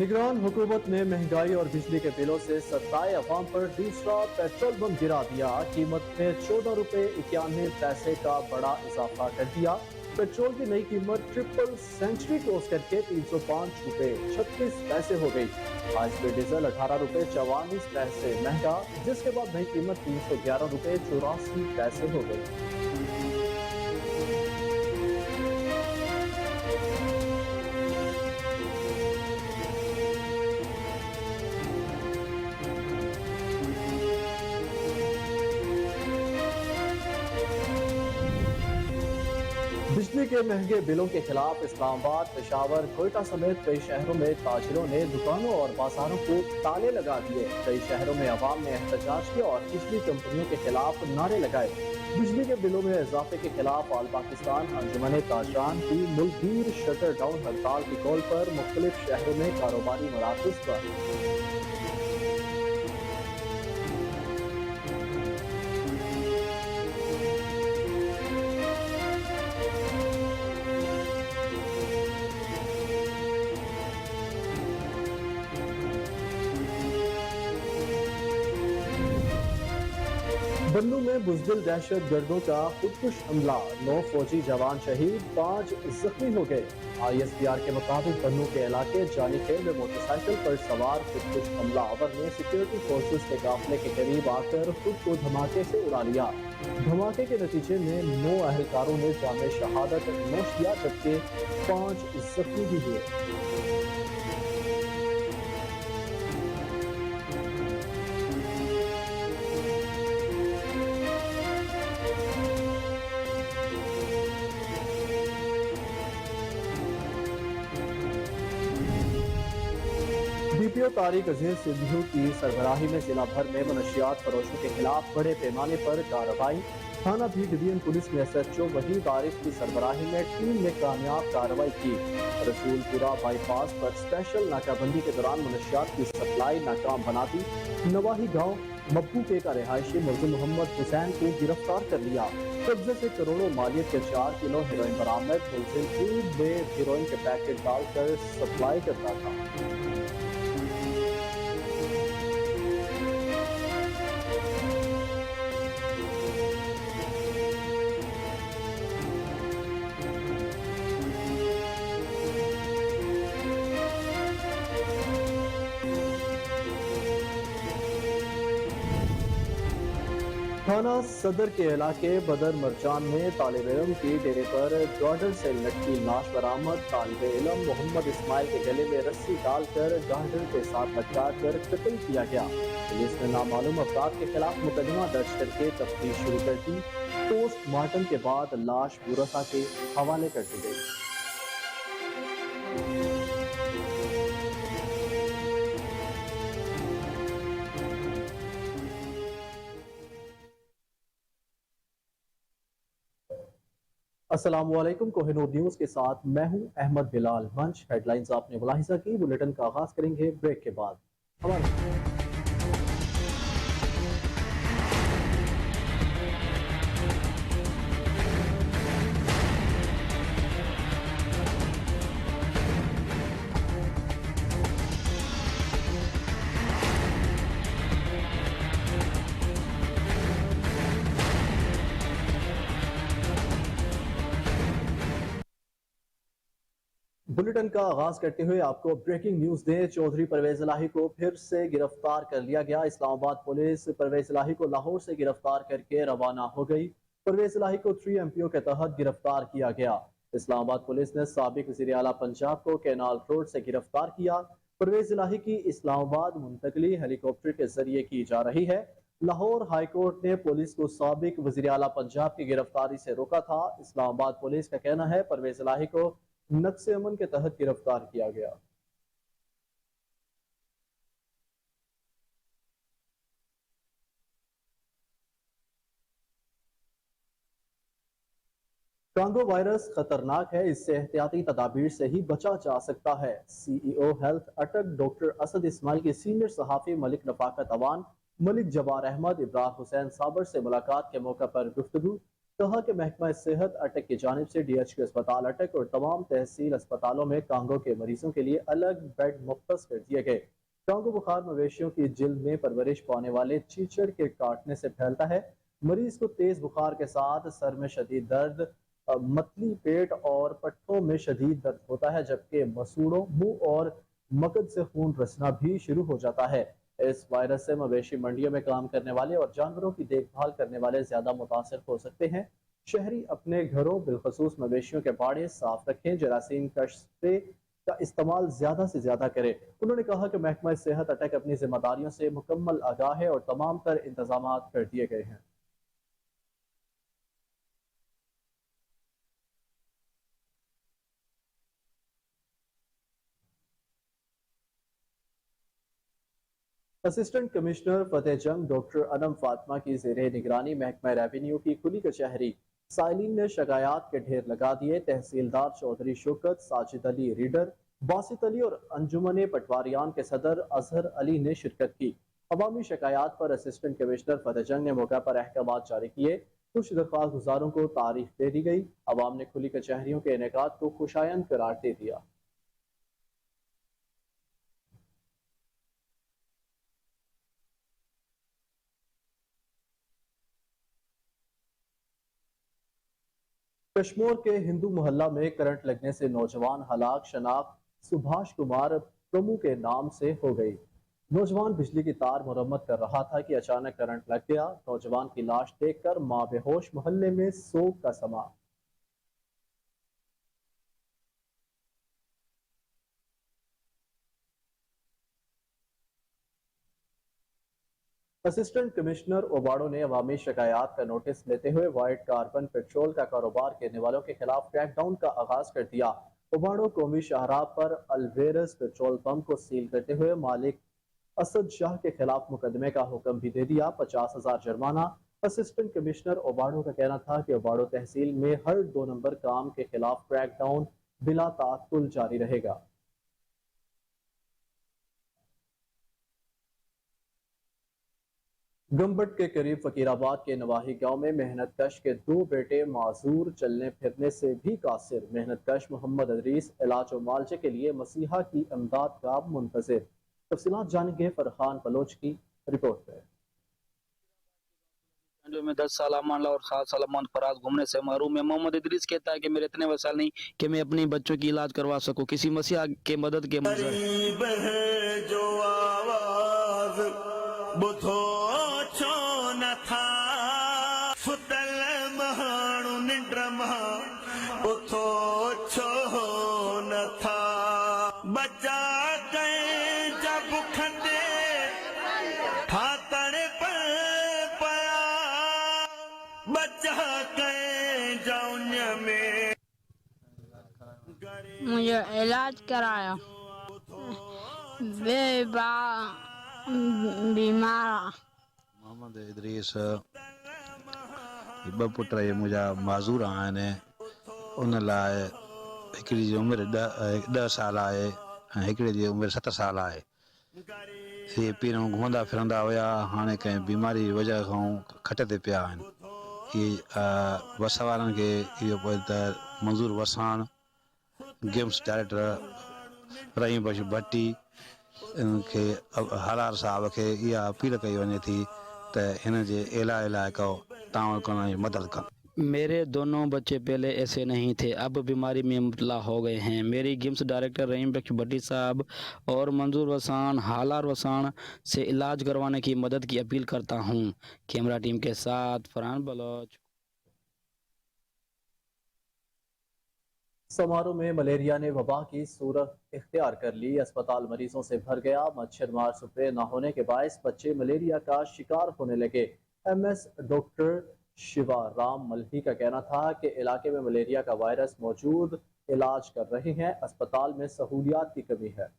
निगरान हुकूमत ने महंगाई और बिजली के बिलों से सताए अवाम पर दूसरा पेट्रोल बम गिरा दिया। कीमत में 14 रुपये 91 पैसे का बड़ा इजाफा कर दिया। पेट्रोल की नई कीमत ट्रिपल सेंचुरी क्रॉस करके 305 रुपये 36 पैसे हो गई। आज पे डीजल 18 रुपये 44 पैसे महंगा, जिसके बाद नई कीमत 311 रुपये 84 पैसे हो गई। बिजली के महंगे बिलों के खिलाफ इस्लामाबाद, पेशावर, कोयटा समेत कई शहरों में ताजिरों ने दुकानों और बाजारों को ताले लगा दिए। कई शहरों में अवाम ने एहतजाज किया और बिजली कंपनियों के खिलाफ नारे लगाए। बिजली के बिलों में इजाफे के खिलाफ ऑल पाकिस्तान अंजुमन ताजरान की मुल्कगीर शटर डाउन हड़ताल की कॉल पर मुख्तलिफ शहरों में कारोबारी मराकज़ पर बन्नू में बुजदिल दहशत गर्दों का खुदकुश हमला, 9 फौजी जवान शहीद, 5 जख्मी हो गए। ISPR के मुताबिक बन्नू के इलाके जानी खेल में मोटरसाइकिल पर सवार खुदकुश हमलावर ने सिक्योरिटी फोर्सेस के काफिले के करीब आकर खुद को धमाके से उड़ा लिया। धमाके के नतीजे में 9 अहलकारों ने जामे शहादत नोश किया, जबकि 5 जख्मी भी हुए। DPO तारिक अजीज सिद्धू की सरबराही में जिला भर में मनशियात फरोशों के खिलाफ बड़े पैमाने पर कार्रवाई। थाना भी डिवीजन पुलिस में SHO वहीद आरिफ की सरबराही में टीम ने कामयाब कार्रवाई की। रसूलपुरा बाईपास पर स्पेशल नाकाबंदी के दौरान मनशियात की सप्लाई नाकाम बना दी। नवाही गांव मब्बू के का रिहायशी मुल्जिम मोहम्मद हुसैन को गिरफ्तार कर लिया। कब्जे से करोड़ों मालियत के 4 किलो हेरोइन बरामद। मुल्जिम दूध में हेरोइन के पैकेट डालकर सप्लाई करता था। थाना सदर के इलाके बदर मरजान में तालिब इल्म की डेरे पर गार्डर से लटकी लाश बरामद। तालिब इल्म मोहम्मद इस्माइल के गले में रस्सी डालकर गार्डर के साथ लटका कर कत्ल किया गया। पुलिस ने नामालूम अफराद के खिलाफ मुकदमा दर्ज करके तफ्तीश शुरू कर दी। पोस्टमार्टम के बाद लाश बुरसा के हवाले कर दी गई। अस्सलामुअलैकुम, कोहिनूर न्यूज के साथ मैं हूं अहमद बिलाल मंच। हेडलाइंस आपने मुलाहिजा की। बुलेटिन का आगाज करेंगे ब्रेक के बाद। बुलेटिन का आगाज करते हुए आपको ब्रेकिंग न्यूज दें। चौधरी परवेज इलाही को फिर से गिरफ्तार कर लिया गया। इस्लामाबाद पुलिस परवेज इलाही को लाहौर से गिरफ्तार करके रवाना हो गई। परवेज इलाही को 3MPO के तहत गिरफ्तार किया गया। इस्लामाबाद पुलिस ने साबिक वज़ीर आला पंजाब को कैनाल रोड से गिरफ्तार किया। परवेज इलाही की इस्लामाबाद मुंतकली हेलीकॉप्टर के जरिए की जा रही है। लाहौर हाई कोर्ट ने पुलिस को साबिक वज़ीर आला पंजाब की गिरफ्तारी से रोका था। इस्लामाबाद पुलिस का कहना है परवेज इलाही को नक्शे अमन के तहत गिरफ्तार किया गया। कांगो वायरस खतरनाक है, इससे एहतियाती तदाबीर से ही बचा जा सकता है। CEO हेल्थ अटक डॉक्टर असद इस्माइल के सीनियर सहाफी मलिक रफाकत अवान, मलिक जवार अहमद, इब्रार हुसैन साबर से मुलाकात के मौके पर गुफ्तगू। कहा कि महकमा सेहत अटक की जानिब से DHQ अस्पताल अटक और तमाम तहसील अस्पतालों में कांगो के मरीजों के लिए अलग बेड मुख्तस कर दिए गए। कांगो बुखार मवेशियों की जिल्द में परवरिश पाने वाले चीचड़ के काटने से फैलता है। मरीज को तेज बुखार के साथ सर में शदीद दर्द, मतली, पेट और पट्टों में शदीद दर्द होता है, जबकि मसूड़ों, मुंह और मकद से खून रसना भी शुरू हो जाता है। इस वायरस से मवेशी मंडियों में काम करने वाले और जानवरों की देखभाल करने वाले ज्यादा मुतासर हो सकते हैं। शहरी अपने घरों, बिलखसूस मवेशियों के बाड़े साफ रखें, जरासीम कश स्प्रे का इस्तेमाल ज्यादा से ज्यादा करें। उन्होंने कहा कि महकमा सेहत अटक अपनी जिम्मेदारियों से मुकम्मल आगाह है और तमाम तर इंतजाम कर दिए गए हैं। असिस्टेंट कमिश्नर फतेह जंग डॉक्टर अनम फातिमा की जेर निगरानी महकमा रेवेन्यू की खुली कचहरी साइलिन ने शिकायत के ढेर लगा दिए। तहसीलदार चौधरी शौकत, साजिद अली रीडर, बासित अली और अंजुमन पटवारियान के सदर अजहर अली ने शिरकत की। अवामी शिकायत पर असिस्टेंट कमिश्नर फतेह जंग ने मौका पर अहकाम जारी किए। कुछ दरख्वास्त गुजारों को तारीख दे दी गई। अवाम ने खुली कचहरियों के इनेकाद को खुशायंद करार दे दिया। कश्मीर के हिंदू मोहल्ला में करंट लगने से नौजवान हलाक। शनाख्त सुभाष कुमार प्रमु के नाम से हो गई। नौजवान बिजली की तार मुरम्मत कर रहा था कि अचानक करंट लग गया। नौजवान की लाश देखकर मां बेहोश, मोहल्ले में सोग का समा। असिस्टेंट कमिश्नर ओबाड़ो ने अवामी शिकायत का नोटिस लेते हुए वाइट कार्बन पेट्रोल का कारोबार करने वालों के खिलाफ क्रैकडाउन का आगाज कर दिया। ओबाड़ो कौमी शाहराह पर अलवेरस पेट्रोल पंप को सील करते हुए मालिक असद शाह के खिलाफ मुकदमे का हुक्म भी दे दिया। 50,000 जुर्माना। असिस्टेंट कमिश्नर ओबाड़ो का कहना था कि ओबाड़ो तहसील में हर 2 नंबर काम के खिलाफ क्रैकडाउन बिला ताकुल जारी रहेगा। गंबट के करीब फकीराबाद के नवाही गांव में मेहनत कश के 2 बेटे माजूर, चलने फिरने से भी कासिर। मेहनत कश मोहम्मद अदरीस इलाज और मालजे के लिए मसीहा की इमदाद का मुंतजिर। तफसीलात जानेंगे फरहान बलोच की रिपोर्ट में। जो मैं 10 साल मान ला और 7 साल मान फराज घूमने से महरूम है। मोहम्मद इदरीस कहता है कि मेरे इतने वसाल नहीं कि मैं अपनी बच्चों की इलाज करवा सकूं। किसी मसीहा के मदद के मंजर जो आवाज बुधो छो न था फुतल महाणु निंड्रमा उथो छो न था बचा गए जब खंडे फातड़ पर पया बचा गए जौन में मुझे इलाज कराया, बेबा बीमार। मोहम्मद इदरीस ॿ पुट मुंहिंजा माज़ूर आहिनि। उन लाइ हिकिड़ी जी उमिरि 10 साल आहे ऐं हिकिड़े जी उमिरि 7 साल आहे। इहे पहिरियों घुमंदा फिरंदा हुया, हाणे कंहिं बीमारी वजह खां खट ते पिया आहिनि। इहे वस वारनि खे इहो पोइ त मंज़ूर वसाण, गेम्स डायरेक्टर रहीम बख्श भट्टी खे, हलार साहब खे इहा अपील कई वञे थी त हिन जे इलाज लाइ को तव्हां करण जी मदद कनि। मेरे दोनों बच्चे पहले ऐसे नहीं थे, अब बीमारी में मुब्तला हो गए हैं। मेरी गेम्स डायरेक्टर रहीम बख्श भट्टी साहब और मंजूर वसान, हालार वसान से इलाज करवाने की मदद की अपील करता हूँ। कैमरा टीम के साथ फरहान बलोच। समारोह में मलेरिया ने वबा की सूरत इख्तियार कर ली। अस्पताल मरीजों से भर गया। मच्छर मार स्प्रे न होने के बायस बच्चे मलेरिया का शिकार होने लगे। MS डॉक्टर शिवा राम मल्ही का कहना था कि इलाके में मलेरिया का वायरस मौजूद, इलाज कर रहे हैं। अस्पताल में सहूलियात की कमी है।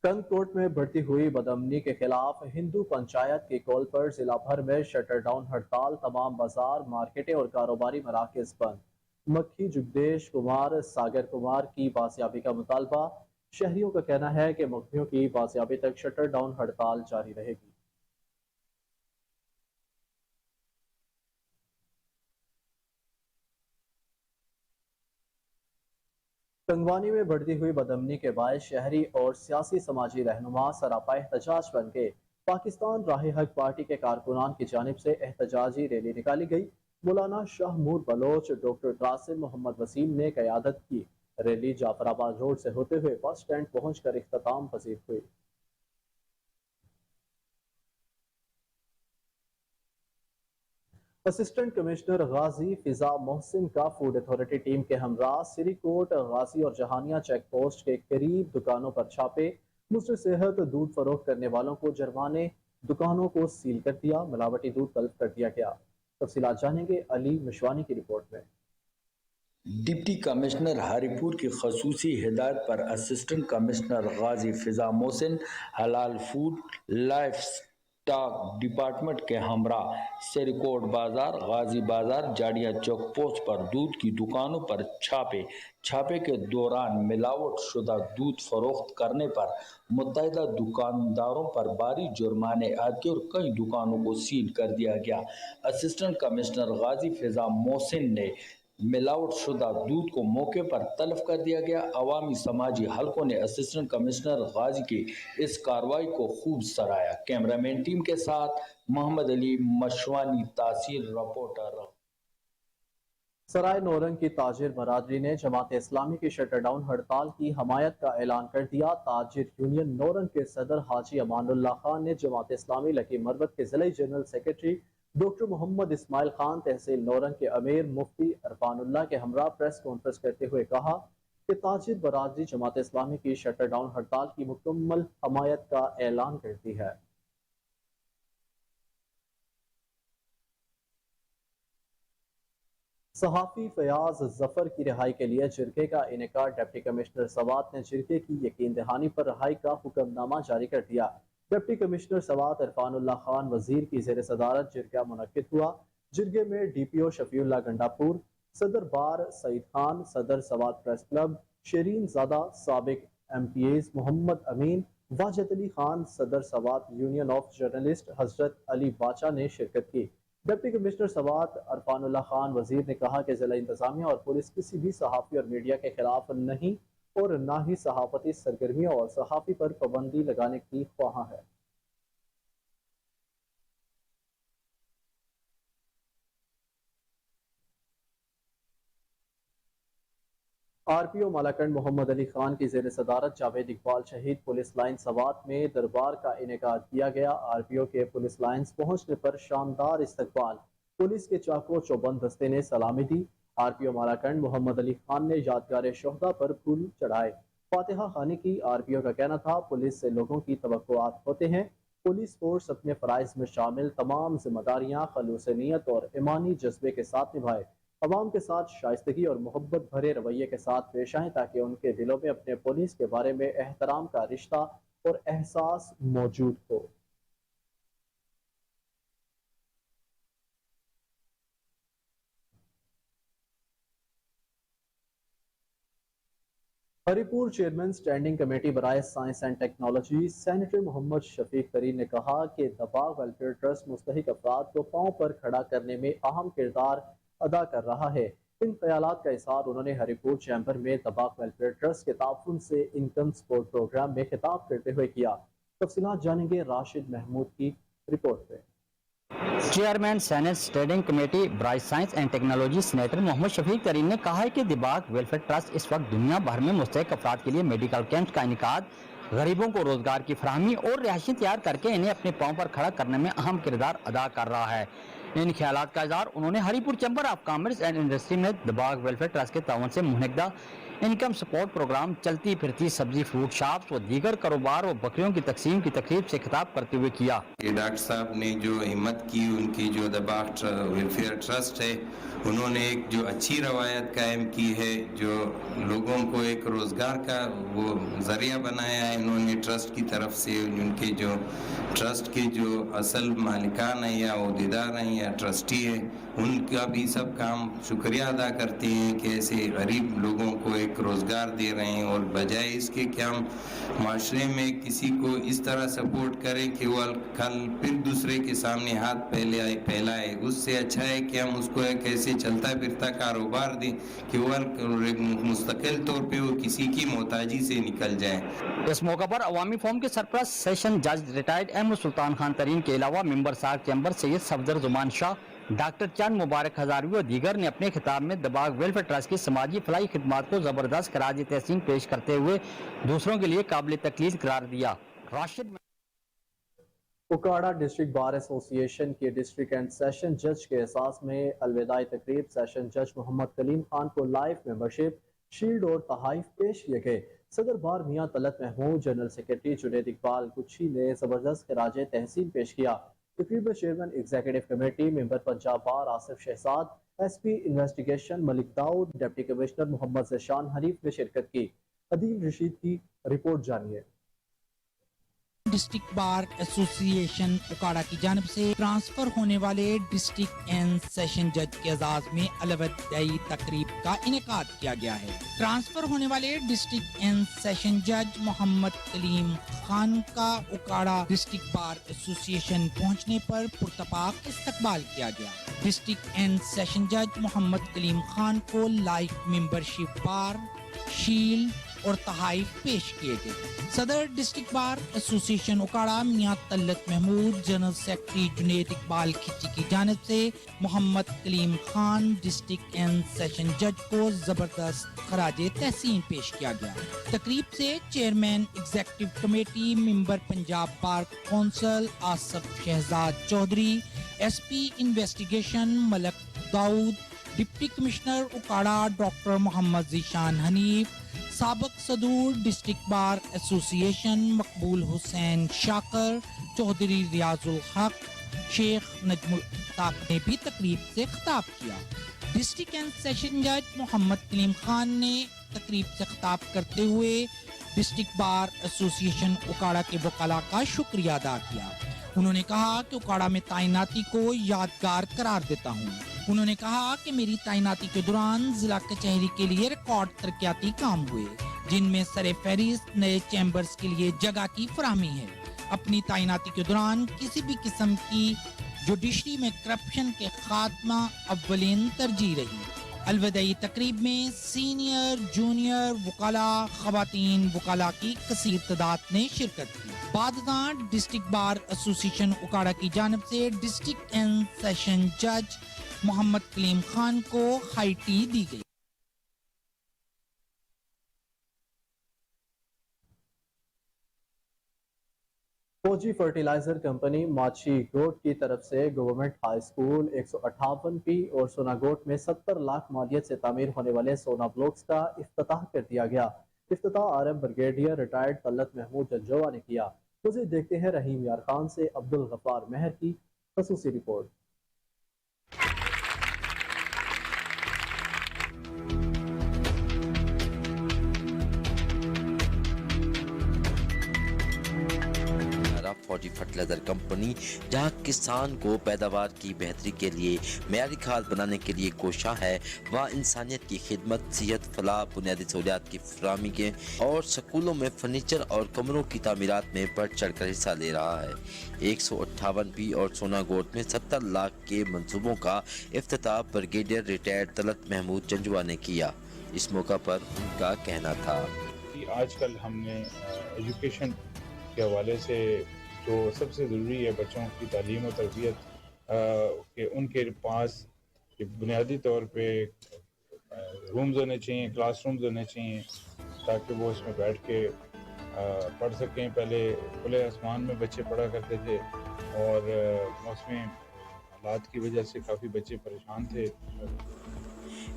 कंगकोट में बढ़ती हुई बदअमनी के खिलाफ हिंदू पंचायत की कॉल पर जिला भर में शटर डाउन हड़ताल। तमाम बाजार, मार्केटें और कारोबारी मराकज बंद। मक्खी जुगदेश कुमार, सागर कुमार की बाजियाबी का मुतालबा। शहरियों का कहना है कि मुखबियों की बाजियाबी तक शटर डाउन हड़ताल जारी रहेगी। تنگوانی میں بڑھتی ہوئی بدامنی کے باعث شہری اور سیاسی سماجی رہنما سراپا احتجاج بن گئے۔ پاکستان راہ حق پارٹی کے کارکنان کی جانب سے احتجاجی ریلی نکالی گئی۔ مولانا شاہ نور بلوچ، ڈاکٹر قاسم محمد وسیم نے قیادت کی۔ ریلی جعفر آباد روڈ سے ہوتے ہوئے بس سٹینڈ پہنچ کر اختتام پذیر ہوئی۔ اسسٹنٹ کمشنر غازی فضا محسن کا فوڈ اتھارٹی ٹیم کے ہمراہ سری کوٹ، غازی اور جہانیہ چیک پوسٹ کے قریب دکانوں پر چھاپے، مضر صحت دودھ فروخت کرنے والوں کو جرمانے، دکانوں کو سیل کر دیا، ملاوٹی دودھ طلب کر دیا گیا۔ تفصیلات جانیں گے علی مشوانی کی رپورٹ میں۔ ڈپٹی کمشنر ہری پور کی خصوصی ہدایت پر اسسٹنٹ کمشنر غازی فضا محسن حلال فوڈ لائف سٹاک ڈپارٹمنٹ کے ہمراہ سریکوٹ بازار، غازی بازار، جاڑیہ چوک پوسٹ پر دودھ کی دکانوں پر چھاپے کے دوران ملاوٹ شدہ دودھ فروخت کرنے پر متعدد دکانداروں پر بھاری جرمانے عائد کیے اور کئی دکانوں کو سیل کر دیا گیا۔ اسسٹنٹ کمشنر غازی فضا محسن نے ملاوٹ شدہ دودھ کو موقع پر طلب کر دیا گیا۔ عوامی سماجی حلقوں نے اسسٹنٹ کمشنر غازی کی اس کارروائی کو خوب سراہا۔ کیمرہ مین ٹیم کے ساتھ محمد علی مشوانی، تحصیل رپورٹر۔ سرائے نورنگ کی تاجر برادری نے جماعت اسلامی کی شٹر ڈاؤن ہڑتال کی حمایت کا اعلان کر دیا۔ تاجر یونین نورنگ کے صدر حاجی امان اللہ خان نے جماعت اسلامی لکی مروت کے ضلعی جنرل سیکرٹری ڈاکٹر محمد اسماعیل خان، تحصیل نورنگ کے امیر مفتی عرفان اللہ کے ہمراہ پریس کانفرنس کرتے ہوئے کہا کہ تاجر برادری جماعت اسلامی کی شٹر ڈاؤن ہڑتال کی مکمل حمایت کا اعلان کرتی ہے۔ صحافی فیاض ظفر کی رہائی کے لیے جرگے کا انعقاد۔ ڈپٹی کمشنر سوات نے جرگے کی یقین دہانی پر رہائی کا حکم نامہ جاری کر دیا۔ ڈپٹی کمشنر سوات عرفان اللہ خان وزیر کی زیر صدارت جرگہ منعقد ہوا۔ جرگے میں ڈی پی او شفیع اللہ گنڈاپور، صدر بار سعید خان، صدر سوات پریس کلب شیرین زادہ، سابق ایم پی ایز محمد امین، واجد علی خان، صدر سوات یونین آف جرنلسٹ حضرت علی باچا نے شرکت کی۔ ڈپٹی کمشنر سوات عرفان اللہ خان وزیر نے کہا کہ ضلع انتظامیہ اور پولیس کسی بھی صحافی اور میڈیا کے خلاف نہیں اور نہ ہی صحافتی سرگرمیوں اور صحافی پر پابندی لگانے کی خواہاں ہے۔ آر پی او مالاکنڈ محمد علی خان کی زیر صدارت جاوید اقبال شہید پولیس لائن سوات میں دربار کا انعقاد کیا گیا۔ آر پی او کے پولیس لائنز پہنچنے پر شاندار استقبال، پولیس کے چاقو چوبند دستے نے سلامی دی۔ آر پی او مالاکنڈ محمد علی خان نے یادگار شہداء پر پھول چڑھائے، فاتحہ خوانی کی۔ آر پی او کا کہنا تھا پولیس سے لوگوں کی توقعات ہوتے ہیں، پولیس فورس اپنے فرائض میں شامل تمام ذمہ داریاں خلوص نیت اور ایمانی جذبے کے ساتھ نبھائے، عوام کے ساتھ شائستگی اور محبت بھرے رویے کے ساتھ پیش آئیں تاکہ ان کے دلوں میں اپنے پولیس کے بارے میں احترام کا رشتہ اور احساس موجود ہو۔ ہری پور چیئرمین اسٹینڈنگ کمیٹی برائے سائنس اینڈ ٹیکنالوجی سینیٹر محمد شفیق ترین نے کہا کہ دباغ ویلفیئر ٹرسٹ مستحق افراد کو پاؤں پر کھڑا کرنے میں اہم کردار ادا کر رہا ہے۔ ان خیالات کا اظہار انہوں نے ہری پور چیمبر میں دباغ ویلفیئر ٹرسٹ کے تعاون سے انکم سپورٹ پروگرام میں خطاب کرتے ہوئے کیا۔ تفصیلات جانیں گے راشد محمود کی رپورٹ میں۔ چیئرمین سینٹ اسٹینڈنگ کمیٹی برائے سائنس اینڈ ٹیکنالوجی سینیٹر محمد شفیق ترین نے کہا ہے کہ دباغ ویلفیئر ٹرسٹ اس وقت دنیا بھر میں مستحق افراد کے لیے میڈیکل کیمپس کا انعقاد، غریبوں کو روزگار کی فراہمی اور رہائشیں تیار کر کے انہیں اپنے پاؤں پر کھڑا کرنے میں اہم کردار ادا کر رہا ہے۔ ان خیالات کا اظہار انہوں نے ہری پور chamber of commerce and industry میں دباغ ویلفیئر ٹرسٹ کے تعاون سے منعقدہ انکم سپورٹ پروگرام، چلتی پھرتی سبزی فروٹ شاپس و دیگر کاروبار و بکریوں کی تقسیم کی تقریب سے خطاب کرتے ہوئے کیا کہ ڈاکٹر صاحب نے جو ہمت کی، ان کی جو دباغ ویلفیئر ٹرسٹ ہے انہوں نے ایک جو اچھی روایت قائم کی ہے، جو لوگوں کو ایک روزگار کا وہ ذریعہ بنایا ہے انہوں نے ٹرسٹ کی طرف سے۔ ان کے جو ٹرسٹ کے جو اصل مالکان ہیں یا عہدیدار ہیں یا ٹرسٹی ہیں، ان کا بھی سب کام شکریہ ادا کرتے ہیں کہ ایسے غریب لوگوں کو ایک ایک روزگار دے رہے ہیں، اور بجائے اس کے کہ ہم معاشرے میں کسی کو اس طرح سپورٹ کریں کہ وہ کل پھر دوسرے کے سامنے ہاتھ پھیلائے، اس سے اچھا ہے کہ ہم اس کو ایک ایسے چلتا پھرتا کاروبار دیں کہ وہ مستقل طور پہ وہ کسی کی محتاجی سے نکل جائے۔ اس موقع پر عوامی فورم کے سرپرست سیشن جج ریٹائرڈ احمد سلطان خان ترین کے علاوہ ممبر ساک چیمبر سید صفدر زمان شاہ، ڈاکٹر چند مبارک ہزاروی اور دیگر نے اپنے خطاب میں دباغ ویلفیئر ٹرسٹ کی سماجی فلاحی خدمات کو زبردست خراج تحسین پیش کرتے ہوئے دوسروں کے لیے قابل تقلید قرار دیا۔ راشد اکاڑا ڈسٹرکٹ بار ایسوسی ایشن کے ڈسٹرکٹ اینڈ سیشن جج کے اعزاز میں الوداعی تقریب سیشن جج محمد کلیم خان کو لائف ممبرشپ، شیلڈ اور تحائف پیش کیے گئے۔ صدر بار میاں طلعت محمود، جنرل سیکرٹری جنید اقبال کچھی نے زبردست خراج تحسین پیش کیا۔ تقریب میں chairman executive committee member Punjab bar Asif Shahzad, S P investigation Malik Daud, deputy commissioner Muhammad Zeeshan Hanif نے شرکت کی۔ عدیل رشید کی رپورٹ جانیے۔ ڈسٹرکٹ بار ایسوسی ایشن اکاڑا کی جانب سے ٹرانسفر ہونے والے ڈسٹرکٹ اینڈ سیشن جج کے اعزاز میں الوداعی تقریب کا انعقاد کیا گیا ہے۔ ٹرانسفر ہونے والے ڈسٹرکٹ اینڈ سیشن جج محمد کلیم خان کا اکاڑا ڈسٹرکٹ بار ایسوسی ایشن پہنچنے پر پرتپاک استقبال کیا گیا۔ ڈسٹرکٹ اینڈ سیشن جج محمد کلیم خان کو لائف ممبرشپ بار، شیلڈ اور تحائف پیش کیے گئے۔ صدر ڈسٹرکٹ بار ایسوسی ایشن اکاڑا میاں طلعت محمود، جنرل سیکرٹری جنید اقبال کھچی کی جانب سے محمد کلیم خان ڈسٹرکٹ اینڈ سیشن جج کو زبردست خراج تحسین پیش کیا گیا۔ تقریب سے chairman executive committee member Punjab bar council Asif Shahzad Chaudhry, S P investigation Malik Daud, deputy commissioner Okara doctor Muhammad Zeeshan Hanif, سابق صدور ڈسٹرکٹ بار ایسوسی ایشن مقبول حسین شاکر، چودھری ریاض الحق، شیخ نجم الطاق نے بھی تقریب سے خطاب کیا۔ ڈسٹرکٹ اینڈ سیشن جج محمد کلیم خان نے تقریب سے خطاب کرتے ہوئے ڈسٹرکٹ بار ایسوسی ایشن اکاڑا کے وکلاء کا شکریہ ادا کیا۔ انہوں نے کہا کہ اکاڑا میں تعیناتی کو یادگار قرار دیتا ہوں۔ انہوں نے کہا کہ میری تعیناتی کے دوران ضلع کچہری کے لیے ریکارڈ ترقیاتی کام ہوئے، جن میں سر فہرست نئے چیمبرز کے لیے جگہ کی فراہمی ہے۔ اپنی تعیناتی کے دوران کسی بھی قسم کی جوڈیشری میں کرپشن کے خاتمہ اولین ترجیح رہی۔ الوداعی تقریب میں سینئر، جونیئر وکلاء، خواتین وکلاء کی کثیر تعداد نے شرکت کی۔ بعد ازاں ڈسٹرکٹ بار ایسوسی ایشن اکاڑا کی جانب سے ڈسٹرکٹ اینڈ سیشن جج محمد کلیم خان کو ہائی ٹی دی گئی۔ فوجی فرٹیلائزر کمپنی ماچھی گوٹ کی طرف سے گورنمنٹ ہائی سکول 158 اور سونا گوٹ میں 70 لاکھ مالیت سے تعمیر ہونے والے سونا بلاکس کا افتتاح کر دیا گیا۔ افتتاح R M brigadier retired Talat Mahmood Janjua نے کیا۔ مزید دیکھتے ہیں رحیم یار خان سے عبدالغفار مہر کی خصوصی رپورٹ۔ فوجی فرٹیلائزر کمپنی جہاں کسان کو پیداوار کی بہتری کے لیے معیاری کھاد بنانے کے لیے کوشاں ہے، وہاں انسانیت کی خدمت، صحت، فلاح، بنیادی سہولیات کی فراہمی کے اور سکولوں میں فرنیچر اور کمروں کی تعمیرات میں بڑھ چڑھ کر حصہ لے رہا ہے۔ 158 بی اور سونا گوٹ میں 70 لاکھ کے منصوبوں کا افتتاح بریگیڈیئر ریٹائرڈ طلعت محمود جنجوہ نے کیا۔ اس موقع پر ان کا کہنا تھا، آج کل ہم نے ایجوکیشن کے حوالے سے جو سب سے ضروری ہے بچوں کی تعلیم و تربیت، کہ ان کے پاس بنیادی طور پہ رومز ہونے چاہیے، کلاس رومز ہونے چاہیے تاکہ وہ اس میں بیٹھ کے پڑھ سکیں۔ پہلے کھلے آسمان میں بچے پڑھا کرتے تھے اور موسمی حالات کی وجہ سے کافی بچے پریشان تھے۔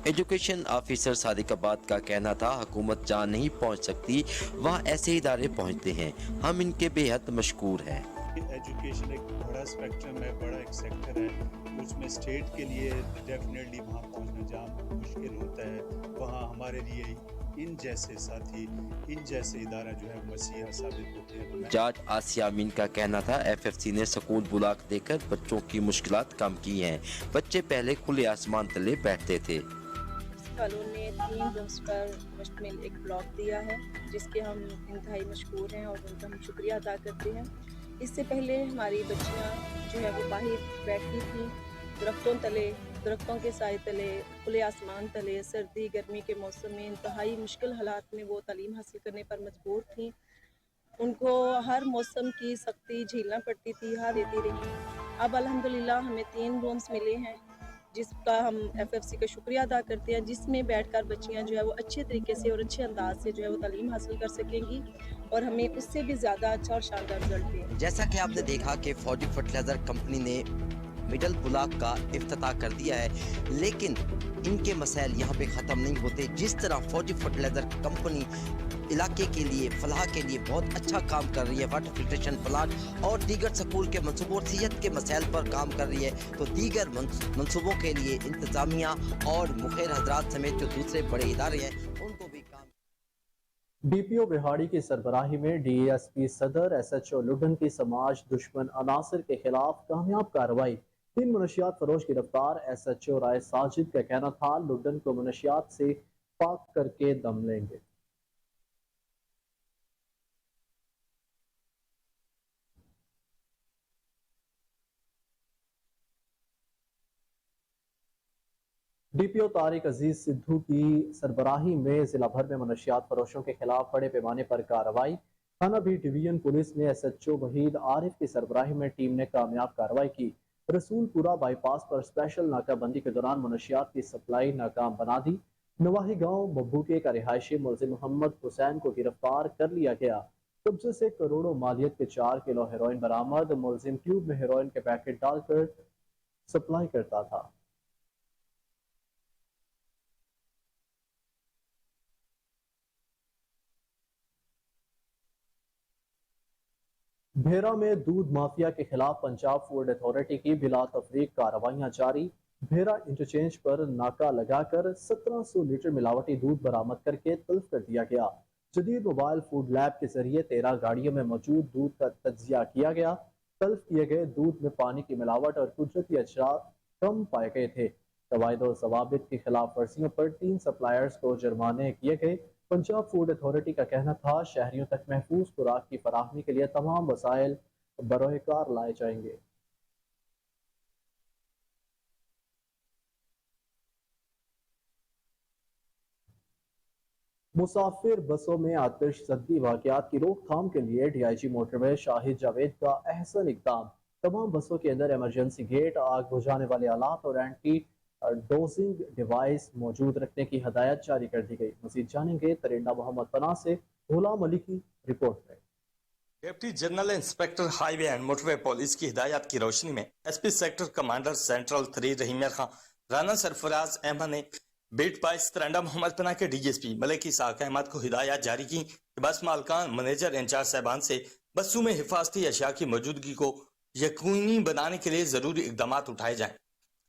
ایجوکیشن آفیسر صادق آباد کا کہنا تھا، حکومت جہاں نہیں پہنچ سکتی وہاں ایسے ادارے پہنچتے ہیں، ہم ان کے بے حد مشکور ہیں۔ ایجوکیشن ایک بڑا اسپیکٹرم ہے، بڑا ایک سیکٹر ہے، اس میں اسٹیٹ کے لیے ڈیفینیٹلی وہاں پہنچنا جہاں مشکل ہوتا ہے، وہاں ہمارے لیے ان جیسے ساتھی، ان جیسے ادارہ جو ہے مسیحا ثابت ہوتے ہیں۔ جج آسیہ امین کا کہنا تھا، ایف ایف سی نے سکول بلاک دے کر بچوں کی مشکلات کم کی ہیں، بچے پہلے کھلے آسمان تلے بیٹھتے تھے۔ کالون نے 3 رومز پر مشتمل ایک بلاک دیا ہے جس کے ہم انتہائی مشکور ہیں اور ان کا ہم شکریہ ادا کرتے ہیں۔ اس سے پہلے ہماری بچیاں جو ہے وہ باہر بیٹھتی تھیں، درختوں تلے، درختوں کے سائے تلے، کھلے آسمان تلے، سردی گرمی کے موسم میں انتہائی مشکل حالات میں وہ تعلیم حاصل کرنے پر مجبور تھیں۔ ان کو ہر موسم کی سختی جھیلنا پڑتی تھی، ہاں دیتی رہی۔ اب الحمدللہ ہمیں 3 رومز ملے ہیں جس کا ہم FFC کا شکریہ ادا کرتے ہیں، جس میں بیٹھ کر بچیاں جو ہے وہ اچھے طریقے سے اور اچھے انداز سے جو ہے وہ تعلیم حاصل کر سکیں گی اور ہمیں اس سے بھی زیادہ اچھا اور شاندار رزلٹ دیں۔ جیسا کہ آپ نے دیکھا کہ فوجی فرٹیلائزر کمپنی نے مڈل بلاک کا افتتاح کر دیا ہے، لیکن ان کے مسائل یہاں پہ ختم نہیں ہوتے۔ جس طرح فوجی فرٹیلائزر کمپنی علاقے کے لیے فلاح کے لیے بہت اچھا کام کر رہی ہے، واٹر فلٹریشن پلانٹ اور دیگر سکول کے منصوبوں اور صحت کے مسائل پر کام کر رہی ہے، تو دیگر منصوبوں کے لیے انتظامیہ اور مخیر حضرات سمیت جو دوسرے بڑے ادارے ہیں ان کو بھی کام۔ DPO بہاڑی کی سربراہی میں DSP صدر SHO لڈن کی سماج دشمن عناصر کے خلاف کامیاب کارروائی۔ 3 منشیات فروش گرفتار۔ SHO رائے ساجد کا کہنا تھا لڈن کو منشیات سے پاک کر کے دم لیں گے۔ DPO طارق عزیز سدھو کی سربراہی میں ضلع بھر میں منشیات فروشوں کے خلاف بڑے پیمانے پر کارروائی۔ تھانہ بی ڈویژن پولیس میں SHO وحید عارف کی سربراہی میں ٹیم نے کامیاب کارروائی کی۔ رسول پورہ بائی پاس پر اسپیشل ناکہ بندی کے دوران منشیات کی سپلائی ناکام بنا دی۔ نواحی گاؤں مبوکے کا رہائشی ملزم محمد حسین کو گرفتار کر لیا گیا۔ قبضے سے کروڑوں مالیت کے 4 کلو ہیروئن برآمد۔ ملزم ٹیوب میں ہیروئن کے پیکٹ ڈال کر سپلائی کرتا تھا۔ بھیرا میں دودھ مافیا کے خلاف پنجاب فوڈ اتھارٹی کی بلا تفریق کارروائیاں جاری۔ بھیرا انٹرچینج پر ناکہ لگا کر 1700 لیٹر ملاوٹی دودھ برآمد کر کے تلف کر دیا گیا۔ جدید موبائل فوڈ لیب کے ذریعے 13 گاڑیوں میں موجود دودھ کا تجزیہ کیا گیا۔ تلف کیے گئے دودھ میں پانی کی ملاوٹ اور قدرتی اجزاء کم پائے گئے تھے۔ قواعد و ضوابط کی خلاف ورزیوں پر 3 سپلائرز کو جرمانے کیے گئے۔ پنجاب فوڈ اتھارٹی کا کہنا تھا شہریوں تک محفوظ خوراک کی فراہمی کے لیے تمام وسائل بروئے کار لائے جائیں گے۔ مسافر بسوں میں آتش زدگی واقعات کی روک تھام کے لیے DIG موٹر وے شاہد جاوید کا احسن اقدام۔ تمام بسوں کے اندر ایمرجنسی گیٹ، آگ بجھانے والے آلات اور اینٹی ڈوزنگ ڈیوائس موجود رکھنے کی ہدایت جاری کر دی گئی۔ مزید جانیں گے ترنڈا محمد پناہ سے غلام علی کی رپورٹ میں۔ Deputy general inspector high way and motor way police کی ہدایات کی روشنی میں SP سیکٹر کمانڈر سینٹرل 3 رحیم خان رانا سرفراز احمد نے بیٹ بائس ترنڈا محمد پناہ کے DSP ملک اسحاق احمد کو ہدایات جاری کی کہ بس مالکان منیجر انچارج صاحبان سے بسوں میں حفاظتی اشیاء کی موجودگی کو یقینی بنانے کے لیے ضروری اقدامات اٹھائے جائیں،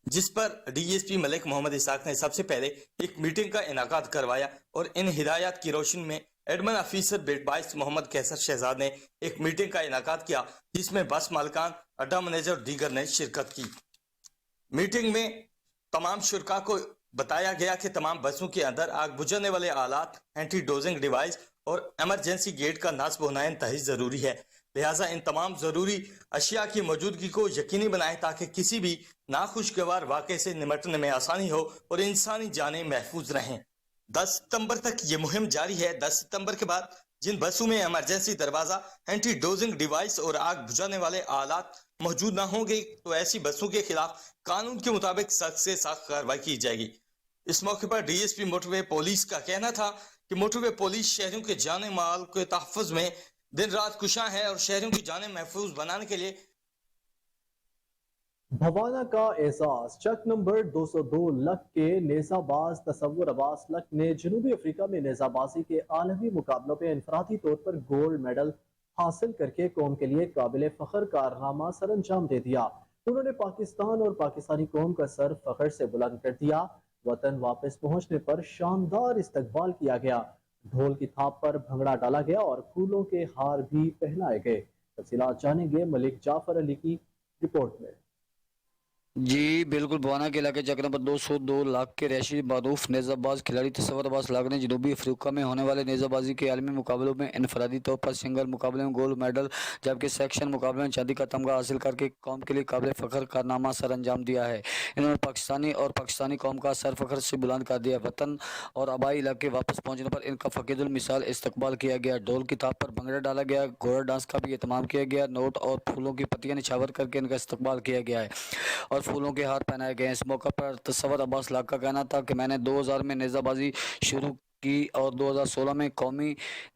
جس پر DSP ملک محمد اسحاق نے سب سے پہلے ایک میٹنگ کا انعقاد کروایا اور ان ہدایات کی روشنی میں ایڈمن آفیسر بیٹ بائس محمد کیسر شہزاد نے ایک میٹنگ کا انعقاد کیا جس میں بس مالکان، اڈا منیجر اور دیگر نے شرکت کی۔ میٹنگ میں تمام شرکاء کو بتایا گیا کہ تمام بسوں کے اندر آگ بجھانے والے آلات، اینٹی ڈوزنگ ڈیوائس اور ایمرجنسی گیٹ کا نصب ہونا انتہائی ضروری ہے، لہٰذا ان تمام ضروری اشیاء کی موجودگی کو یقینی بنائیں تاکہ کسی بھی ناخوشگوار واقعے سے نمٹنے میں آسانی ہو اور انسانی جانیں محفوظ رہیں۔ 10 ستمبر تک یہ مہم جاری ہے۔ 10 ستمبر کے بعد جن بسوں میں ایمرجنسی دروازہ، اینٹی ڈوزنگ ڈیوائس اور آگ بجھانے والے آلات موجود نہ ہوں گے تو ایسی بسوں کے خلاف قانون کے مطابق سخت سے سخت کارروائی کی جائے گی۔ اس موقع پر DSP موٹر وے پولیس کا کہنا تھا کہ موٹر وے پولیس شہریوں کے جان مال کے تحفظ میں دن رات کوشاں ہے اور شہریوں کی جانیں محفوظ بنانے کے لیے بھوانا کا اعزاز۔ چک نمبر 202 لک کے نیزہ باز تصور عباس لک نے جنوبی افریقہ میں نیزہ بازی کے عالمی مقابلوں میں انفرادی طور پر گولڈ میڈل حاصل کر کے قوم کے لیے قابل فخر کارنامہ سر انجام دے دیا۔ انہوں نے پاکستان اور پاکستانی قوم کا سر فخر سے بلند کر دیا۔ وطن واپس پہنچنے پر شاندار استقبال کیا گیا، ڈھول کی تھاپ پر بھنگڑا ڈالا گیا اور پھولوں کے ہار بھی پہنائے گئے۔ تفصیلات جانیں گے ملک جعفر علی کی رپورٹ میں۔ जी बिल्कुल, बवाना के इलाके चक्र नंबर 202 लाख के रैशी मारूफ नेज़ाबाज खिलाड़ी तसव्वुर अब्बास लाख ने जनूबी अफ्रीका में होने वाले नेज़ाबाजी के आलमी मुकाबलों में इनफरादी तौर पर सिंगल मुकाबले में गोल्ड मेडल जबकि सेक्शन मुकाबले में चांदी का तमगा हासिल करके कौम के लिए काबिल फ़ख्र कारनामा सर अंजाम दिया है। इन्होंने पाकिस्तानी कौम का सर फ़ख्र से बुलंद कर दिया। वतन और आबाई इलाके वापस पहुँचने पर इनका फ़कीदुल मिसाल इस्तकबाल किया गया। ढोल की थाप पर भंगड़ा डाला गया, घोड़ा डांस का भी एहतमाम किया गया, नोट और फूलों की पत्तियाँ निछावर करके इनका इस्तकबाल किया गया है और फूलों के हार पहनाए गए। इस मौके पर तसव्वुर अब्बास लाख का कहना था कि मैंने 2000 में नेज़ाबाजी शुरू की और 2016 में कौमी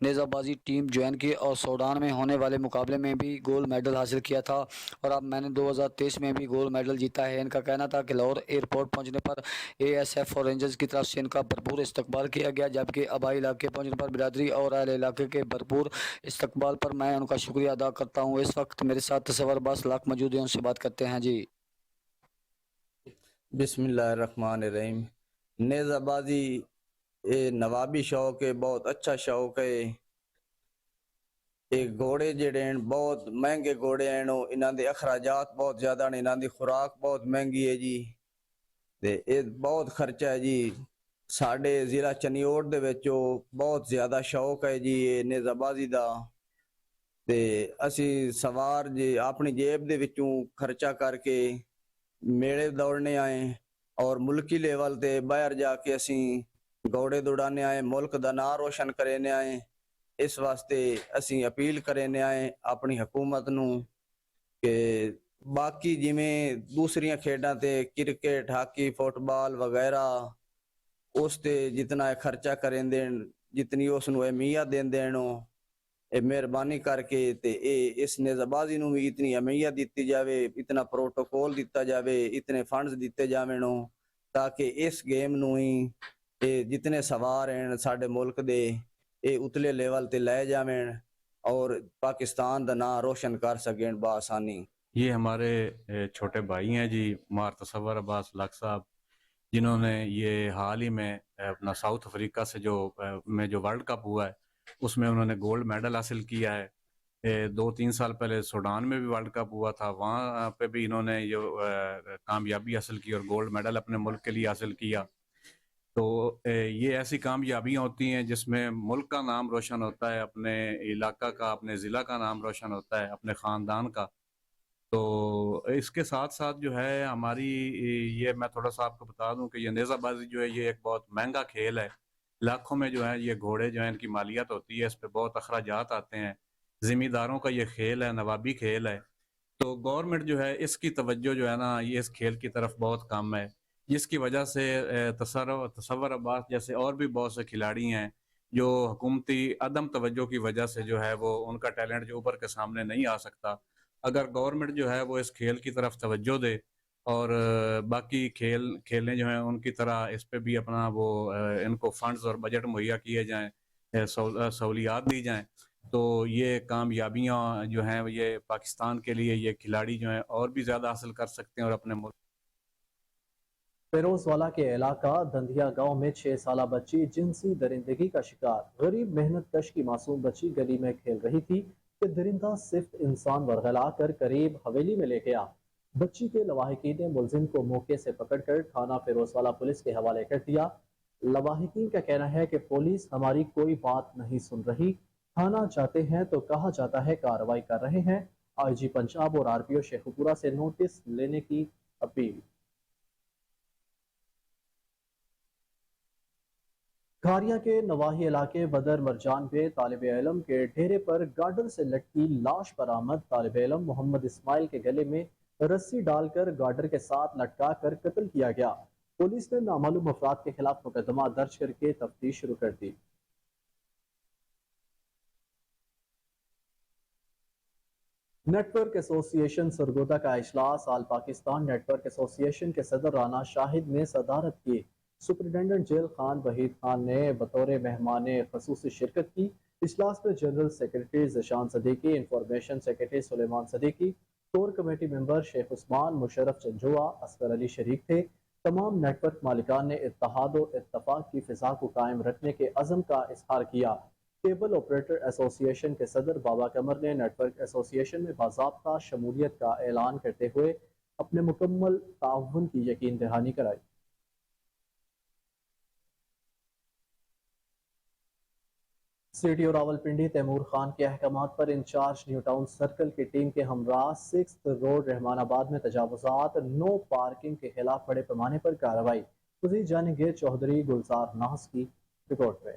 नेज़ाबाजी टीम ज्वाइन की और सूडान में होने वाले मुकाबले में भी गोल्ड मेडल हासिल किया था और अब मैंने 2023 में भी गोल्ड मेडल जीता है। इनका कहना था कि लाहौर एयरपोर्ट पहुंचने पर ASF और रेंजर्स की तरफ से इनका भरपूर इस्तकबाल किया गया जबकि आबाई इलाके पहुंचने पर बिरादरी और अहले इलाके के भरपूर इस्तकबाल पर मैं उनका शुक्रिया अदा करता हूँ। इस वक्त मेरे साथ तसव्वुर अब्बास लाख मौजूद हैं, उनसे बात करते हैं। जी बिस्मिल्लाहिर्रहमानिर्रहीम। नेज़ाबाजी नवाबी शौक है, बहुत अच्छा शौक है। ਇਹ ਘੋੜੇ ਜਿਹੜੇ ਹਨ ਬਹੁਤ ਮਹਿੰਗੇ ਘੋੜੇ ਹਨ, ਇਹਨਾਂ ਦੇ ਅਖਰਾਜਾਤ ਬਹੁਤ ਜ਼ਿਆਦਾ ਨੇ, ਇਹਨਾਂ ਦੀ ਖੁਰਾਕ ਬਹੁਤ ਮਹਿੰਗੀ ਹੈ ਜੀ ਤੇ ਇਹ ਬਹੁਤ ਖਰਚਾ ਹੈ ਜੀ। ਸਾਡੇ ਜ਼ਿਲ੍ਹਾ ਚਨਿਓਟ ਦੇ ਵਿੱਚ ਬਹੁਤ ਜ਼ਿਆਦਾ ਸ਼ੌਕ ਹੈ ਜੀ ਇਹ ਨੇਜ਼ਾਬਾਜ਼ੀ ਦਾ ਤੇ ਅਸੀਂ ਸਵਾਰ ਜੀ ਆਪਣੀ ਜੇਬ ਦੇ ਵਿੱਚੋਂ ਖਰਚਾ ਕਰਕੇ ਮੇਲੇ ਦੌੜਨੇ ਆਏ ਔਰ ਮੁਲਕੀ ਲੈਵਲ ਤੇ ਬਾਹਰ ਜਾ ਕੇ ਅਸੀਂ ਘੋੜੇ ਦੌੜਾਣੇ ਆਏ, ਮੁਲਕ ਦਾ ਨਾਂ ਰੋਸ਼ਨ ਕਰਨੇ ਆਏ। ਇਸ ਵਾਸਤੇ ਅਸੀਂ ਅਪੀਲ ਕਰਨੇ ਆਏ ਆਪਣੀ ਹਕੂਮਤ ਨੂੰ ਕਿ ਬਾਕੀ ਜਿਵੇਂ ਦੂਸਰੀਆਂ ਖੇਡਾਂ ਤੇ ਕ੍ਰਿਕਟ, ਹਾਕੀ, ਫੁੱਟਬਾਲ ਵਗੈਰਾ ਉਸ ਤੇ ਜਿੰਨਾ ਖਰਚਾ ਕਰਨ ਦੇਣ, ਜਿਤਨੀ ਉਸ ਨੂੰ ਅਹਿਮੀਅਤ ਦੇਣ ਦੇਣ, ਇਹ ਮਿਹਰਬਾਨੀ ਕਰਕੇ ਤੇ ਇਹ ਇਸ ਨੇਜ਼ਾਬਾਜ਼ੀ ਨੂੰ ਵੀ ਇਤਨੀ ਅਹਿਮੀਅਤ ਦਿੱਤੀ ਜਾਵੇ, ਇਤਨਾ ਪ੍ਰੋਟੋਕੋਲ ਦਿੱਤਾ ਜਾਵੇ, ਇਤਨੇ ਫੰਡਸ ਦਿੱਤੇ ਜਾਵਣ ਤਾਂ ਕਿ ਇਸ ਗੇਮ ਨੂੰ ਹੀ ਇਹ ਜਿਤਨੇ ਸਵਾਰ ਹਨ ਸਾਡੇ ਮੁਲਕ ਦੇ ਇਹ ਉਤਲੇ ਲੈਵਲ ਤੇ ਲੈ ਜਾਵਣ और पाकिस्तान का नाम रोशन कर सकें बआसानी। ये हमारे छोटे भाई हैं जी मार तसव्वुर अब्बास लाख साहब, जिन्होंने ये हाल ही में अपना साउथ अफ्रीका से जो वर्ल्ड कप हुआ है उसमें उन्होंने गोल्ड मेडल हासिल किया है। 2-3 साल पहले सूडान में भी वर्ल्ड कप हुआ था, वहाँ पे भी इन्होंने ये कामयाबी हासिल की और गोल्ड मेडल अपने मुल्क के लिए हासिल किया। तो ये ऐसी कामयाबियाँ होती हैं जिसमें मुल्क का नाम रोशन होता है, अपने इलाका का, अपने ज़िला का नाम रोशन होता है, अपने ख़ानदान का। तो इसके साथ साथ जो है हमारी ये मैं थोड़ा सा आपको बता दूं कि ये नेज़ाबाजी जो है ये एक बहुत महंगा खेल है। लाखों में जो है ये घोड़े जो है इनकी मालियत होती है, इस पर बहुत अखराजात आते हैं। ज़िम्मेदारों का ये खेल है, नवाबी खेल है। तो गवर्नमेंट जो है इसकी तवज्जो जो है ना ये इस खेल की तरफ बहुत कम है, जिसकी वजह से तसव्वुर अब्बास जैसे और भी बहुत से खिलाड़ी हैं जो हुकूमती अदम तवज्जो की वजह से जो है वो उनका टैलेंट जो ऊपर के सामने नहीं आ सकता। अगर गवर्नमेंट जो है वो इस खेल की तरफ तवज्जो दे और बाकी खेलें जो हैं उनकी तरह इस पे भी अपना वो इनको फंड्स और बजट मुहैया किए जाएँ, सहूलियात दी जाएँ, तो ये कामयाबियाँ जो हैं ये पाकिस्तान के लिए ये खिलाड़ी जो हैं और भी ज़्यादा हासिल कर सकते हैं और अपने मुल्क। फिरोजवाला के इलाका दंधिया गांव में 6 साला बच्ची जिनसी दरिंदगी का शिकार। गरीब मेहनत कश की मासूम बच्ची गली में खेल रही थी कि दरिंदा सिर्फ इंसान वरगला कर करीब हवेली में ले गया। बच्ची के लवाहिकीन ने मुलजिम को मौके से पकड़कर थाना फिरोजवाला पुलिस के हवाले कर दिया। लवाहिकीन का कहना है कि पुलिस हमारी कोई बात नहीं सुन रही, थाना जाते हैं तो कहा जाता है कार्रवाई कर रहे हैं। IG पंजाब और RPO शेखुपुरा से नोटिस लेने की अपील। खारिया के नवाही इलाके बदर मरजान में तालिब इल्म के ढेरे पर गार्डर से लटकी लाश बरामद। तालिब इल्म मोहम्मद इस्माइल के गले में रस्सी डालकर गार्डर के साथ लटका कर कत्ल किया गया। पुलिस ने नामालूम अफराद के खिलाफ मुकदमा दर्ज करके तफ्तीश शुरू कर दी। नेटवर्क एसोसिएशन सरगोदा का इजलास। आल पाकिस्तान नेटवर्क एसोसिएशन के सदर राना शाहिद ने सदारत की। सुपरिटेंडेंट जेल खान वहीद खान ने बतौर मेहमान खसूसी शिरकत की। इजलास में general secretary Zeeshan Siddiqui, information secretary Sulaiman Siddiqui, core committee member Sheikh Usman, Musharraf Janjua, Asghar Ali शरीक थे। तमाम नेटवर्क मालिकान ने इत्तेहाद और इत्तफाक की फिजा को कायम रखने के अज़म का इजहार किया। केबल ऑपरेटर एसोसिएशन के सदर बाबा कमर ने नेटवर्क एसोसिएशन में बाज़ाब्ता शमूलियत का ऐलान करते हुए अपने मुकम्मल ताउन की यकीन दहानी कराई। सिटी और रावलपिंडी तैमूर खान के अहकामात पर इंचार्ज न्यू टाउन सर्कल की टीम के हमरा 6th रोड रहमानाबाद में तजावुजात, नो पार्किंग के खिलाफ बड़े पैमाने पर कार्रवाई। मज़ीद जानेंगे चौधरी गुलजार नाज की रिपोर्ट में।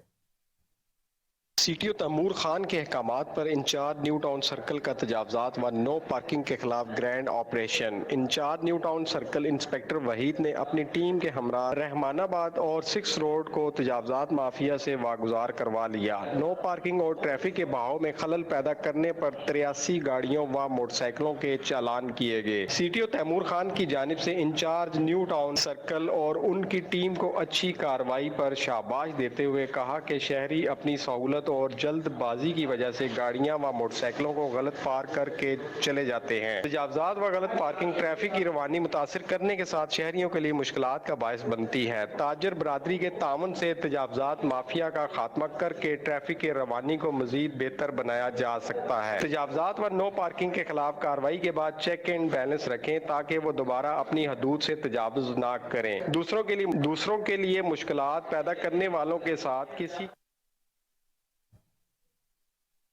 सीटीओ तैमूर खान के अहकामात पर इंचार्ज न्यू टाउन सर्कल का तजावजात व नो पार्किंग के खिलाफ grand operation. Incharge new town circle inspector Waheed ने अपनी टीम के हमरा रहमानाबाद और 6 रोड को तजावजात माफिया से वागुजार करवा लिया। नो पार्किंग और ट्रैफिक के बहाव में खलल पैदा करने पर 83 गाड़ियों व मोटरसाइकिलों के चालान किए गए। सीटीओ तैमूर खान की जानिब से इंचार्ज न्यू टाउन सर्कल और उनकी टीम को अच्छी कार्रवाई पर शाबाश देते हुए कहा कि शहरी अपनी सहूलत और जल्दबाजी की वजह से गाड़ियां व मोटरसाइकिलों को गलत पार्क करके चले जाते हैं। तजावजात व गलत पार्किंग ट्रैफिक की रवानी मुतासिर करने के साथ शहरियों के लिए मुश्किलात का बायस बनती है। ताजर बरादरी के तावन से तजावजात माफिया का खात्मा करके ट्रैफिक की रवानी को मजीद बेहतर बनाया जा सकता है। तजावजात व नो पार्किंग के खिलाफ कार्रवाई के बाद चेक एंड बैलेंस रखें ताकि वो दोबारा अपनी हदूद से तजावुज ना करें। दूसरों के लिए मुश्किलात पैदा करने वालों के साथ किसी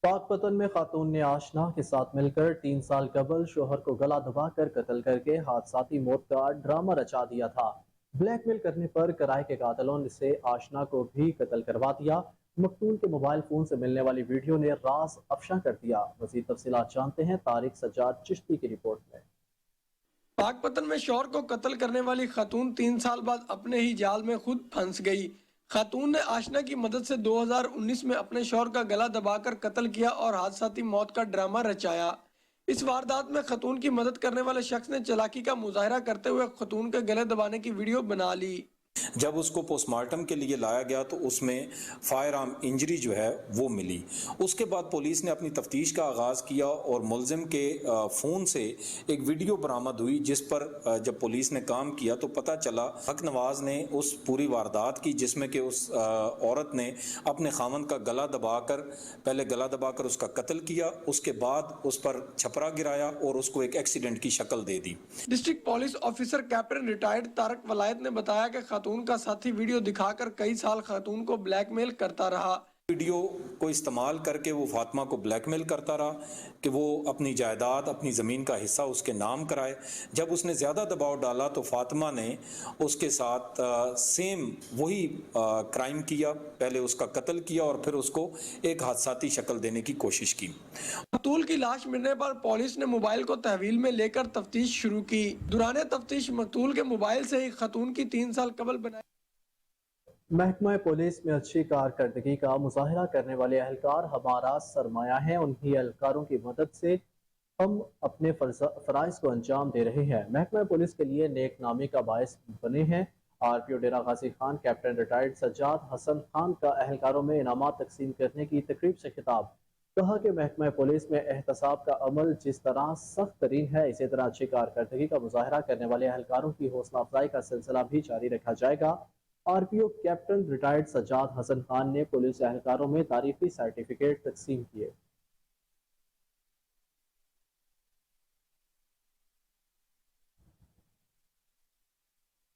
पाकपतन में खातून ने आशना के साथ मिलकर 3 साल कबल शोहर को गला दबाकर कत्ल करके हादसाती मौत का ड्रामा रचा दिया था। ब्लैकमेल करने पर किराए के कातिलों से आशना को भी कत्ल करवा दिया। मकतूल के मोबाइल फोन से मिलने वाली वीडियो ने राज अफशा कर दिया। मज़ीद तफसीलात जानते हैं तारिक सज्जाद चिश्ती की रिपोर्ट में। पाकपतन में शौहर को कत्ल करने वाली खातून 3 साल बाद अपने ही जाल में खुद फंस गई। खातून ने आशना की मदद से 2019 में अपने शौहर का गला दबाकर कत्ल किया और हादसाती मौत का ड्रामा रचाया। इस वारदात में खातून की मदद करने वाले शख्स ने चालाकी का मुजाहरा करते हुए खातून के गले दबाने की वीडियो बना ली। जब उसको पोस्टमार्टम के लिए लाया गया तो उसमें फायर आर्म इंजरी जो है वो मिली। उसके बाद पुलिस ने अपनी तफ्तीश का आगाज़ किया और मुलजिम के फ़ोन से एक वीडियो बरामद हुई, जिस पर जब पुलिस ने काम किया तो पता चला हक नवाज ने उस पूरी वारदात की, जिसमें कि उस औरत ने अपने खामन का गला दबाकर उसका कत्ल किया। उसके बाद उस पर छपरा गिराया और उसको एक एक्सीडेंट की शक्ल दे दी। District police officer captain retired Tariq Wilayat ने बताया कि खातून का साथी वीडियो दिखाकर कई साल खातून को ब्लैकमेल करता रहा। वीडियो को इस्तेमाल करके वो फातिमा को ब्लैकमेल करता रहा कि वो अपनी जायदाद, अपनी ज़मीन का हिस्सा उसके नाम कराए। जब उसने ज़्यादा दबाव डाला तो फातिमा ने उसके साथ सेम वही क्राइम किया। पहले उसका कत्ल किया और फिर उसको एक हादसाती शक्ल देने की कोशिश की। मकतूल की लाश मिलने पर पुलिस ने मोबाइल को तहवील में लेकर तफ्तीश शुरू की। दौरान तफ्तीश मकतूल के मोबाइल से ही खातून की 3 साल कबल बनाई। महकमा पुलिस में अच्छी कारकर्दगी का मुजाहरा करने वाले एहलकार हमारा सरमाया है। उन्हीं एहलकारों की मदद से हम अपने फ़राइज़ को अंजाम दे रहे हैं। महकमा पुलिस के लिए नेक नामी का बायस बने हैं। RPO डेरा गाजी खान कैप्टन रिटायर्ड सज्जाद हसन खान का एहलकारों में इनामात तकसीम करने की तकरीब से खिताब। कहा कि महकमा पुलिस में एहतसाब का अमल जिस तरह सख्त तरीन है, इसी तरह अच्छी कारकर्दगी का मुजाहरा करने वाले एहलकारों की हौसला अफजाई का सिलसिला भी जारी रखा जाएगा। RPO captain retired Sajjad Hassan Khan ने पुलिस एहलकारों में तारीफी सर्टिफिकेट तकसीम किए।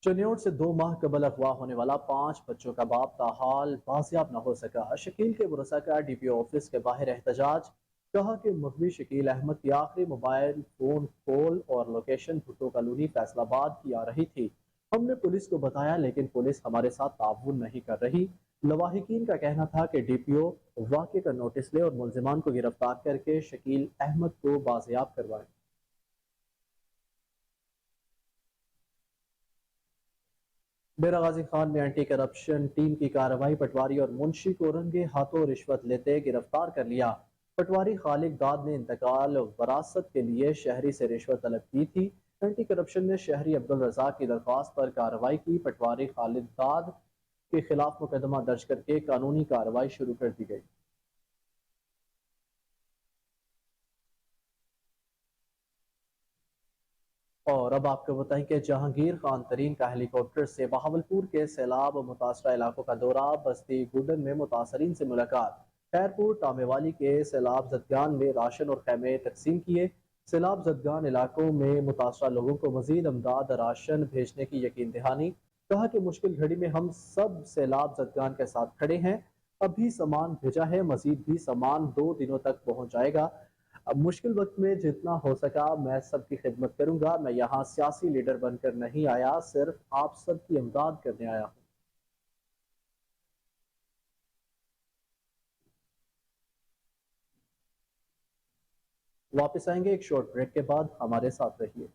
चनियोट से 2 माह कबल अगवा होने वाला 5 बच्चों का बाप ताहाल बाजियाब न हो सका। शकील के वरसा का DPO ऑफिस के बाहर एहतजाज। कहा कि मगवी शकील अहमद की आखिरी मोबाइल फोन कॉल और लोकेशन भुट्टो कॉलोनी फैसलाबाद की आ रही थी। हमने पुलिस को बताया लेकिन पुलिस हमारे साथ ताउन नहीं कर रही। लवाहिकीन का कहना था कि DPO वाक़े का नोटिस ले और मुलजिमान को गिरफ्तार करके शकील अहमद को बाजियाब करवाए। डेरा गाजी खान में एंटी करप्शन टीम की कार्रवाई। पटवारी और मुंशी को रंगे हाथों रिश्वत लेते गिरफ्तार कर लिया। पटवारी खालिक दाद ने इंतकाल वरासत के लिए शहरी से रिश्वत तलब की थी। एंटी करप्शन ने शहरी अब्दुल रज़ाक की दरख्वास्त पर कार्रवाई की। पटवारी खालिद दाद के खिलाफ मुकदमा दर्ज करके कानूनी कार्रवाई शुरू कर दी गई। और अब आपको बताएं कि जहांगीर खान तरीन का हेलीकॉप्टर से बहावलपुर के सैलाब मुतासरा इलाकों का दौरा। बस्ती गुडन में मुतासरीन से मुलाकात। खैरपुर टामेवाली के सैलाब जदगान में राशन और खैमे तकसीम किए। سیلاب زدگان علاقوں میں متاثرہ لوگوں کو مزید امداد راشن بھیجنے کی یقین دہانی، کہا کہ مشکل گھڑی میں ہم سب سیلاب زدگان کے ساتھ کھڑے ہیں، اب بھی سامان بھیجا ہے، مزید بھی سامان 2 دنوں تک پہنچ جائے گا۔ اب مشکل وقت میں جتنا ہو سکا میں سب کی خدمت کروں گا، میں یہاں سیاسی لیڈر بن کر نہیں آیا، صرف آپ سب کی امداد کرنے آیا ہوں۔ واپس آئیں گے ایک شارٹ بریک کے بعد، ہمارے ساتھ رہیے۔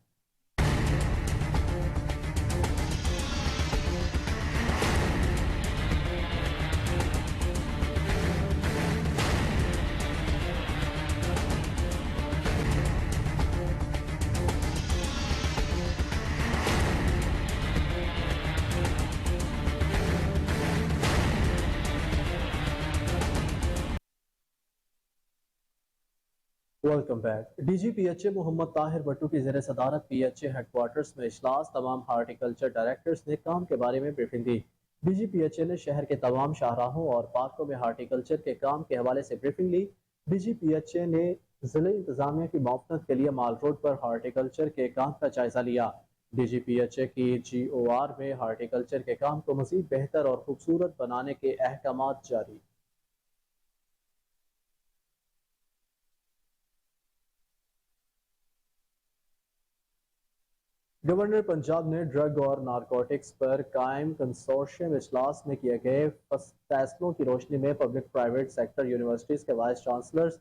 Welcome back. D G P H A Muhammad Tahir Bhutto کی زیر صدارت P H A headquarters میں اجلاس، تمام ہارٹیکلچر ڈائریکٹرز نے کام کے بارے میں بریفنگ دی۔ D G P H A نے شہر کے تمام شاہراہوں اور پارکوں میں ہارٹیکلچر کے کام کے حوالے سے بریفنگ لی۔ D G P H A نے ضلعی انتظامیہ کی معاونت کے لیے مال روڈ پر ہارٹیکلچر کے کام کا جائزہ لیا۔ ڈی جی پی ایچ اے کی جی او آر میں ہارٹیکلچر کے کام کو مزید بہتر اور خوبصورت بنانے کے احکامات جاری۔ گورنر پنجاب نے ڈرگ اور نارکوٹکس پر قائم کنسورشیم اجلاس میں کیے گئے فیصلوں کی روشنی میں پبلک پرائیویٹ سیکٹر یونیورسٹیز کے وائس چانسلرز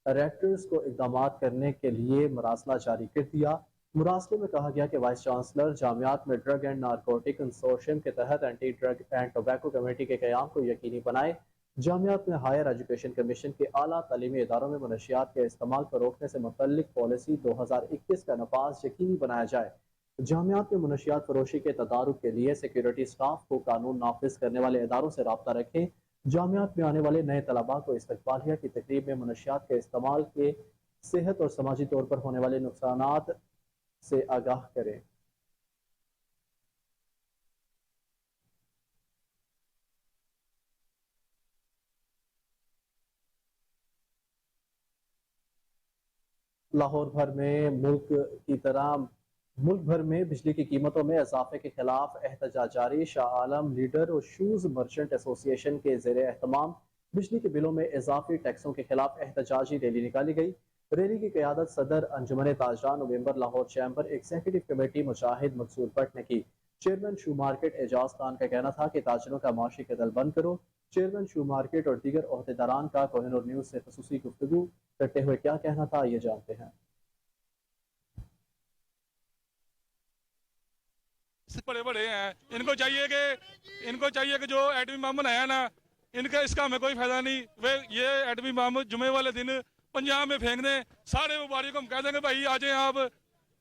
ریکٹرز کو اقدامات کرنے کے لیے مراسلہ جاری کر دیا۔ مراسلے میں کہا گیا کہ وائس چانسلر جامعات میں ڈرگ اینڈ نارکوٹک کنسورشیم کے تحت anti drug and tobacco committee کے قیام کو یقینی بنائے۔ جامعات میں ہائر ایجوکیشن کمیشن کے اعلیٰ تعلیمی اداروں میں منشیات کے استعمال کو روکنے سے متعلق پالیسی 2021 کا نفاذ یقینی بنایا جائے۔ جامعات میں منشیات فروشی کے تدارک کے لیے سیکیورٹی سٹاف کو قانون نافذ کرنے والے اداروں سے رابطہ رکھیں۔ جامعات میں آنے والے نئے طلباء کو استقبالیہ کی تقریب میں منشیات کے استعمال کے صحت اور سماجی طور پر ہونے والے نقصانات سے آگاہ کریں۔ لاہور بھر میں ملک بھر میں بجلی کی قیمتوں میں اضافے کے خلاف احتجاج جاری۔ شاہ عالم لیڈر اور شوز مرچنٹ ایسوسی ایشن کے زیر اہتمام بجلی کے بلوں میں اضافی ٹیکسوں کے خلاف احتجاجی ریلی نکالی گئی۔ ریلی کی قیادت صدر انجمن تاجران نومبر Lahore chamber executive committee Mujahid Maqsood Butt نے کی۔ Chairman shoe market Ejaz Khan کا کہنا تھا کہ تاجروں کا معاشی قتل بند کرو۔ چیئرمین شو مارکیٹ اور دیگر عہدیداران کا کوہ نور نیوز سے خصوصی گفتگو کرتے ہوئے کیا کہنا تھا، یہ جانتے ہیں۔ بڑے بڑے ہیں، ان کو چاہیے کہ جو ایٹمی بم بنایا نا، ان کا اس کا ہمیں کوئی فائدہ نہیں۔ یہ ایٹمی بم جمعے والے دن پنجاب میں پھینک دیں، سارے وپاریوں کو ہم کہہ دیں گے بھائی آ جائیں،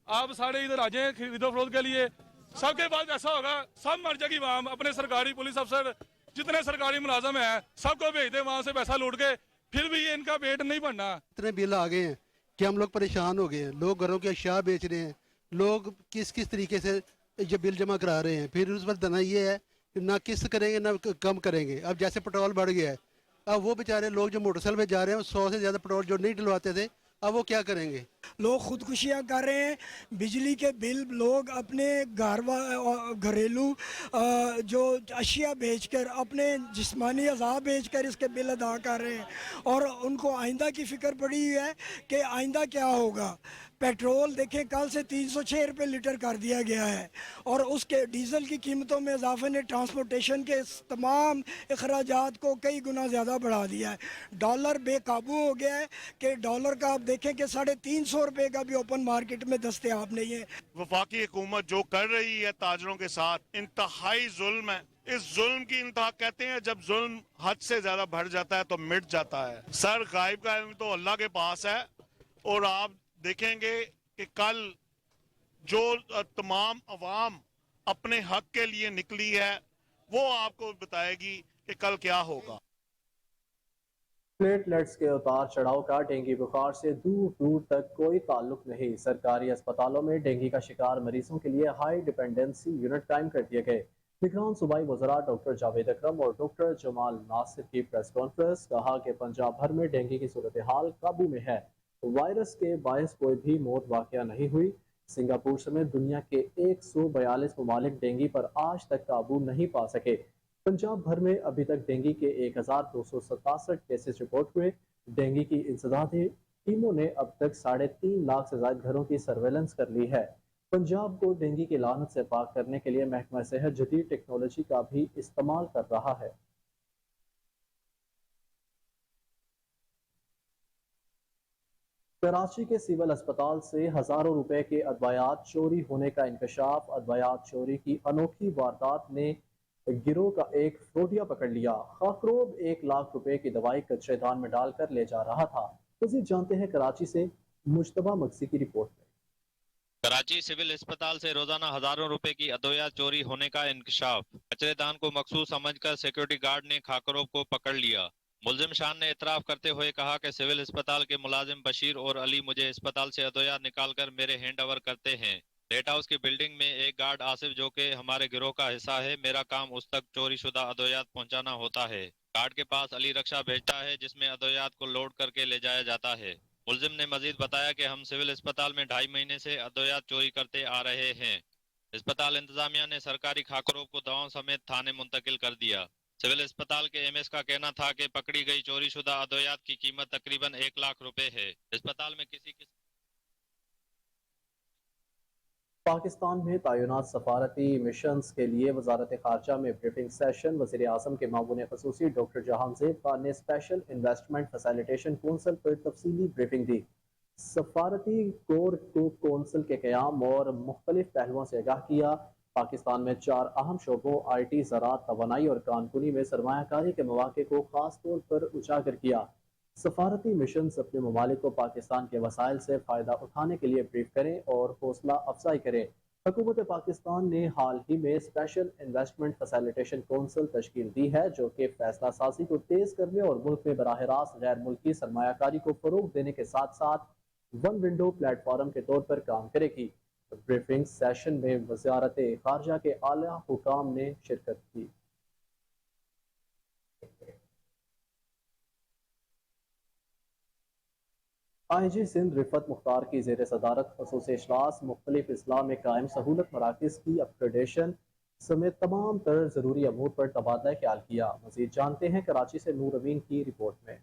آپ سارے ادھر آ جائیں خرید و فروخت کے لیے۔ سب کے بعد ایسا ہوگا، سب مر جائے گی وہاں، اپنے سرکاری پولیس افسر جتنے سرکاری ملازم ہیں سب کو بھیج دیں وہاں سے پیسہ لوٹ کے، پھر بھی ان کا پیٹ نہیں بننا۔ اتنے بل آ گئے ہیں کہ ہم لوگ پریشان ہو گئے ہیں، لوگ گھروں کے اشیاء بیچ رہے ہیں، لوگ کس طریقے سے یہ بل جمع کرا رہے ہیں، پھر اس پر دنا یہ ہے کہ نہ قسط کریں گے نہ کم کریں گے۔ اب جیسے پٹرول بڑھ گیا ہے، اب وہ بیچارے لوگ جو موٹر سائیکل پہ جا رہے ہیں 100 سے زیادہ پٹرول جو نہیں ڈلواتے تھے اب وہ کیا کریں گے؟ لوگ خودکشیاں کر رہے ہیں، بجلی کے بل لوگ اپنے گھریلو جو اشیاء بیچ کر، اپنے جسمانی اعضاء بیچ کر اس کے بل ادا کر رہے ہیں، اور ان کو آئندہ کی فکر پڑی ہے کہ آئندہ کیا ہوگا۔ پیٹرول دیکھیں کل سے 306 روپے لیٹر کر دیا گیا ہے، اور اس کے ڈیزل کی قیمتوں میں اضافے نے ٹرانسپورٹیشن کے تمام اخراجات کو کئی گنا زیادہ بڑھا دیا ہے۔ ڈالر بے قابو ہو گیا ہے کہ ڈالر کا آپ دیکھیں کہ 350 روپے کا بھی اوپن مارکیٹ میں دستیاب نہیں ہے۔ وفاقی حکومت جو کر رہی ہے تاجروں کے ساتھ انتہائی ظلم ہے۔ اس ظلم کی انتہا کہتے ہیں جب ظلم حد سے زیادہ بڑھ جاتا ہے تو مٹ جاتا ہے۔ سر غائب کا علم تو اللہ کے پاس ہے، اور آپ دیکھیں گے کہ کل جو تمام عوام اپنے حق کے لیے نکلی ہے وہ آپ کو بتائے گی کہ کل کیا ہوگا۔ پلیٹلیٹس کے اتار چڑھاؤ کا ڈینگی بخار سے دور دور تک کوئی تعلق نہیں۔ سرکاری اسپتالوں میں ڈینگی کا شکار مریضوں کے لیے ہائی ڈیپینڈنسی یونٹ قائم کر دیے گئے۔ نگران صوبائی وزراء ڈاکٹر جاوید اکرم اور ڈاکٹر جمال ناصر کی پریس کانفرنس، کہا کہ پنجاب بھر میں ڈینگی کی صورتحال قابو میں ہے۔ वायरस के बायस कोई भी मौत वाक़या नहीं हुई। सिंगापुर समेत दुनिया के 142 ममालिक डेंगू पर आज तक काबू नहीं पा सके। पंजाब भर में अभी तक डेंगू के 1267 केसेस रिपोर्ट हुए। डेंगू की इंसदादी टीमों ने अब तक 3.5 लाख से ज्यादा घरों की सर्वेलेंस कर ली है। पंजाब को डेंगू की लानत से पाक करने के लिए महकमा सेहत जदीद टेक्नोलॉजी का भी इस्तेमाल कर रहा है। कराची के सिविल अस्पताल से हजारों रुपए के अदवायात चोरी होने का इंकशाफ। अदवायात चोरी की अनोखी वारदात ने गिरोह का एक फ्रोडिया पकड़ लिया। खाकरोब 1 लाख रुपए की दवाई कचरेदान में डालकर ले जा रहा था। मज़ीद जानते हैं कराची से मुश्तबा मक्सी की रिपोर्ट में। कराची सिविल अस्पताल से रोजाना हजारों रुपए की अदविया चोरी होने का इंकशाफ। कचरेदान को मखसूस समझकर सिक्योरिटी गार्ड ने खाकरोब को पकड़ लिया। मुलजिम शान ने इतराफ करते हुए कहा कि सिविल अस्पताल के मुलाजिम बशीर और अली मुझे अस्पताल से अदविया निकालकर मेरे हैंड ओवर करते हैं। डेट हाउस की बिल्डिंग में एक गार्ड आसिफ जो कि हमारे गिरोह का हिस्सा है, मेरा काम उस तक चोरी शुदा अदवियात पहुंचाना होता है। गार्ड के पास अली रक्षा भेजता है जिसमें अदवियात को लोड करके ले जाया जाता है। मुलजिम ने मजीद बताया कि हम सिविल अस्पताल में 2.5 महीने से अदवियात चोरी करते आ रहे हैं। अस्पताल इंतजामिया ने सरकारी खाकरों को दवाओं समेत थाने मुंतकिल कर दिया। सिविल अस्पताल के एमएस का कहना था कि पकड़ी गई चोरी शुदा अदवियात की कीमत तकरीबन 1 लाख रुपए है। अस्पताल में किसी पाकिस्तान में तैनात सफारती मिशंस के लिए वजारत खारजा में ब्रीफिंग सेशन। वज़ीर आज़म के मामून ख़ुसूसी डॉक्टर जहांज़ेब खान ने स्पेशल इन्वेस्टमेंट फैसिलिटेशन कौंसिल पर तफसीली ब्रीफिंग दी। सफारती कोर को कौंसिल के क़याम और मुख्तलिफ पहलुओं से आगाह किया। पाकिस्तान में 4 अहम शोबों IT, ज़राअत, तवानाई और कानूनी में सरमायाकारी के मौक़े को ख़ास तौर पर उजागर किया। सफारती मिशन अपने ममालिक को पाकिस्तान के वसाइल से फ़ायदा उठाने के लिए ब्रीफ करें और हौसला अफजाई करें। हुकूमत पाकिस्तान ने हाल ही में स्पेशल इन्वेस्टमेंट फैसिलिटेशन कौंसिल तश्कील दी है जो कि फैसला साजी को तेज़ करने और मुल्क में बराह रास्त गैर मुल्की सरमायाकारी को फ़रोग देने के साथ साथ वन विंडो प्लेटफॉर्म के तौर पर काम करेगी। ब्रीफिंग सेशन में वज़ारत खारजा के आला हुकाम ने शिरकत की। IG सिंध रिफत मुख्तार की ज़ेर सदारत खसूसी इजलास मुख्तलिफ इस्लाह में कायम सहूलत मराकज़ की अपग्रेडेशन समेत तमाम तर ज़रूरी अमूर पर तबादला ख्याल किया। मज़ीद जानते हैं कराची से नूर अमीन की रिपोर्ट में।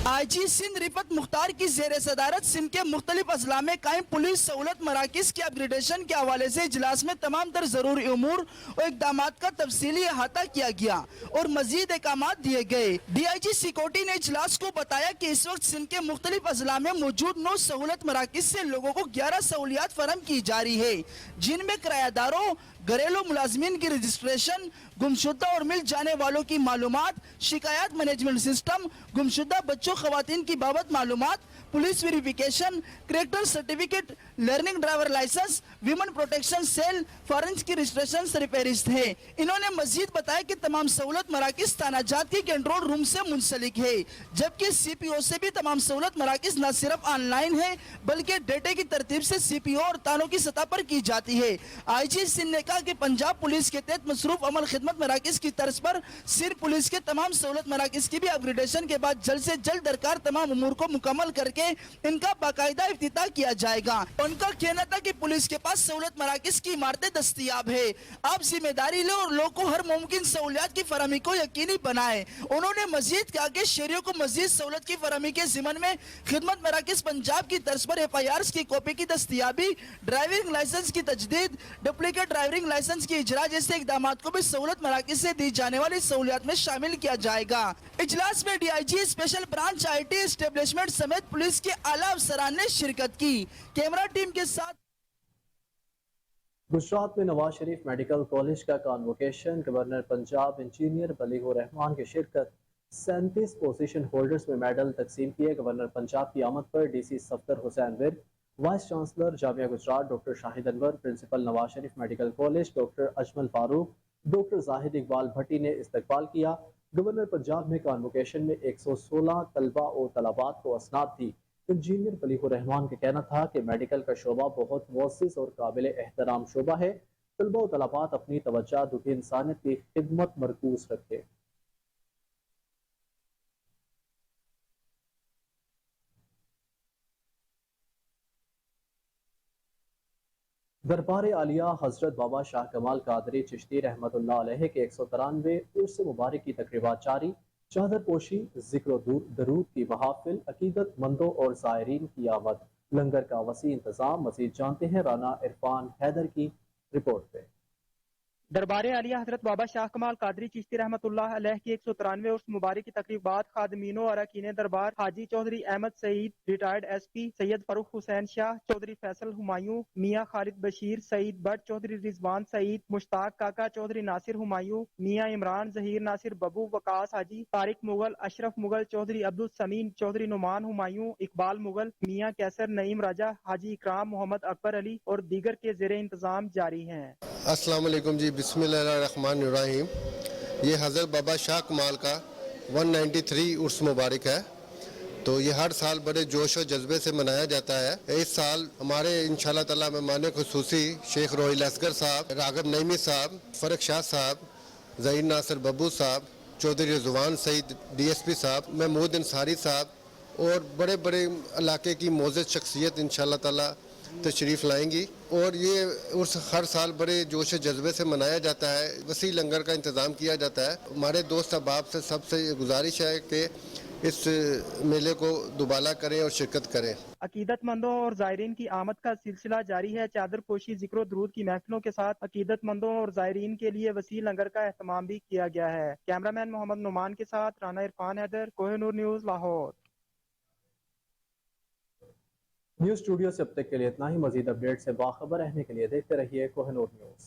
IG सिंध रिफत मुख्तार की ज़ेर सदारत सिंध के मुख्तलिफ अजला में कायम पुलिस सहूलत मराकज़ के अपग्रेडेशन के हवाले से इजलास में तमाम तर ज़रूरी उमूर और इक़दामात का तफसीली अहाता किया गया और मजीद अहकामात दिए गए। DIG सिक्योरिटी ने इजलास को बताया कि इस वक्त सिंध के मुख्तलिफ अजला में मौजूद 9 सहूलत मराकज़ से लोगों को 11 सहूलियात फराहम की जा रही है, जिनमें किरायादारों, घरेलू मुलाजमीन की रजिस्ट्रेशन, गुमशुदा और मिल जाने वालों की मालूमात, शिकायत मैनेजमेंट सिस्टम, गुमशुदा बच्चों खवातीन की बाबत मालूमात, police verification, character certificate, learning driver licence, women protection cell, foreigners की रजिस्ट्रेशन से फहरिस्त है। इन्होंने मजीद बताया कि तमाम सहूलत मराकज़ थानाजात के कंट्रोल रूम से मुंसलिक है, जबकि CPO से भी तमाम सहूलत मराकज़ न सिर्फ ऑनलाइन है बल्कि डेटे की तरतीब से CPO और थानों की सतह पर की जाती है। IG सिंध ने कहा कि पंजाब पुलिस के तहत मसरूफ अमल खिदमत मराकज़ की तर्ज पर सिंध पुलिस के तमाम सहूलत मराकज़ की भी अपग्रेडेशन के बाद जल्द से जल्द दरकार तमाम उमूर को मुकम्मल करके इनका बाकायदा इफ्तिताह किया जाएगा। उनका कहना था कि पुलिस के पास सहूलत मराकज़ की इमारतें दस्तयाब है, आप जिम्मेदारी लें और लोगों को हर मुमकिन सहूलियात की फराहमी को यकीनी बनाएं। उन्होंने मजीद कहा कि शहरियों को मजीद सहूलत की फराहमी के ज़िमन में खिदमत मराकज़ पंजाब की तर्ज पर FIRs की कॉपी की दस्तयाबी, ड्राइविंग लाइसेंस की तजदीद, डुप्लीकेट ड्राइविंग लाइसेंस की इजरा जैसे इकदामात को भी सहूलत मराकज़ से दी जाने वाली सहूलियात में शामिल किया जाएगा। इजलास में DIG special branch IT establishment समेत पुलिस के आला अफसरान ने शिरकत की। कैमरा टीम के साथ गुजरात में नवाज शरीफ मेडिकल कॉलेज का convocation. Governor Punjab engineer Baligur Rahman की शिरकत। 37 पोजीशन होल्डर्स में मेडल तकसीम किए। गवर्नर पंजाब की आमद पर DC Safdar Hussain Virk, vice chancellor Jamia Gujrat doctor Shahid Anwar, principal Nawaz Sharif medical college doctor Ajmal Farooq, doctor Zahid Iqbal Bhatti ने इस्तकबाल किया। गवर्नर पंजाब में कॉन्वोकेशन में 116 तलबा और तलबात को असनाद थी। इंजीनियर बलीगुर रहमान का कहना था कि मेडिकल का शोबा बहुत मुअस्सिस और काबिल एहतराम शोबा है। तलबा और तलबात अपनी तवज्जो दुखी इंसानियत की खिदमत मरकूज रखे। دربار عالیہ حضرت بابا شاہ کمال قادری چشتی رحمت اللہ علیہ کے 193 عرس مبارک کی تقریبات جاری، چادر پوشی، ذکر و درود کی محافل، عقیدت مندوں اور زائرین کی آمد، لنگر کا وسیع انتظام۔ مزید جانتے ہیں رانا عرفان حیدر کی رپورٹ پہ۔ دربار عالیہ حضرت بابا شاہ کمال قادری چشتی رحمت اللہ علیہ کی 193 عرس مبارک کی تقریبات خادمین و اراکین دربار حاجی چودھری احمد سعید ریٹائرڈ ایس پی، سید فاروق حسین شاہ، چودھری فیصل ہمایوں، میاں خالد بشیر، سعید بٹ، چودھری رضوان سعید، مشتاق کاکا، چودھری ناصر ہمایوں، میاں عمران، ظہیر ناصر ببو، وقاص حاجی، طارق مغل، اشرف مغل، چودھری عبدالسمین، چودھری نعمان ہمایوں، اقبال مغل، میاں کیسر نعیم راجہ، حاجی اکرام محمد اکبر علی اور دیگر کے زیر انتظام جاری ہیں۔ السلام علیکم جی، بسم اللہ الرحمن الرحیم۔ یہ حضرت بابا شاہ کمال کا 193 عرس مبارک ہے، تو یہ ہر سال بڑے جوش و جذبے سے منایا جاتا ہے۔ اس سال ہمارے انشاءاللہ تعالی مہمان خصوصی شیخ روحیل اصغر صاحب، راغب نعیمی صاحب، فرق شاہ صاحب، ظہیر ناصر ببو صاحب، چودھری رضوان سعید ڈی ایس پی صاحب، محمود انصاری صاحب اور بڑے بڑے علاقے کی معزز شخصیت انشاءاللہ تعالی تشریف لائیں گی، اور یہ عرس ہر سال بڑے جوش و جذبے سے منایا جاتا ہے۔ وسیع لنگر کا انتظام کیا جاتا ہے۔ ہمارے دوست احباب سے سب سے گزارش ہے کہ اس میلے کو دوبالا کریں اور شرکت کریں۔ عقیدت مندوں اور زائرین کی آمد کا سلسلہ جاری ہے۔ چادر پوشی، ذکر و درود کی محفلوں کے ساتھ عقیدت مندوں اور زائرین کے لیے وسیع لنگر کا اہتمام بھی کیا گیا ہے۔ کیمرامین محمد نعمان کے ساتھ Rana Irfan Haider, Koh Noor news, Lahore. News studio سے اب تک کے لیے اتنا ہی۔ مزید اپڈیٹ سے باخبر رہنے کے لیے دیکھتے رہیے کوہ نور نیوز۔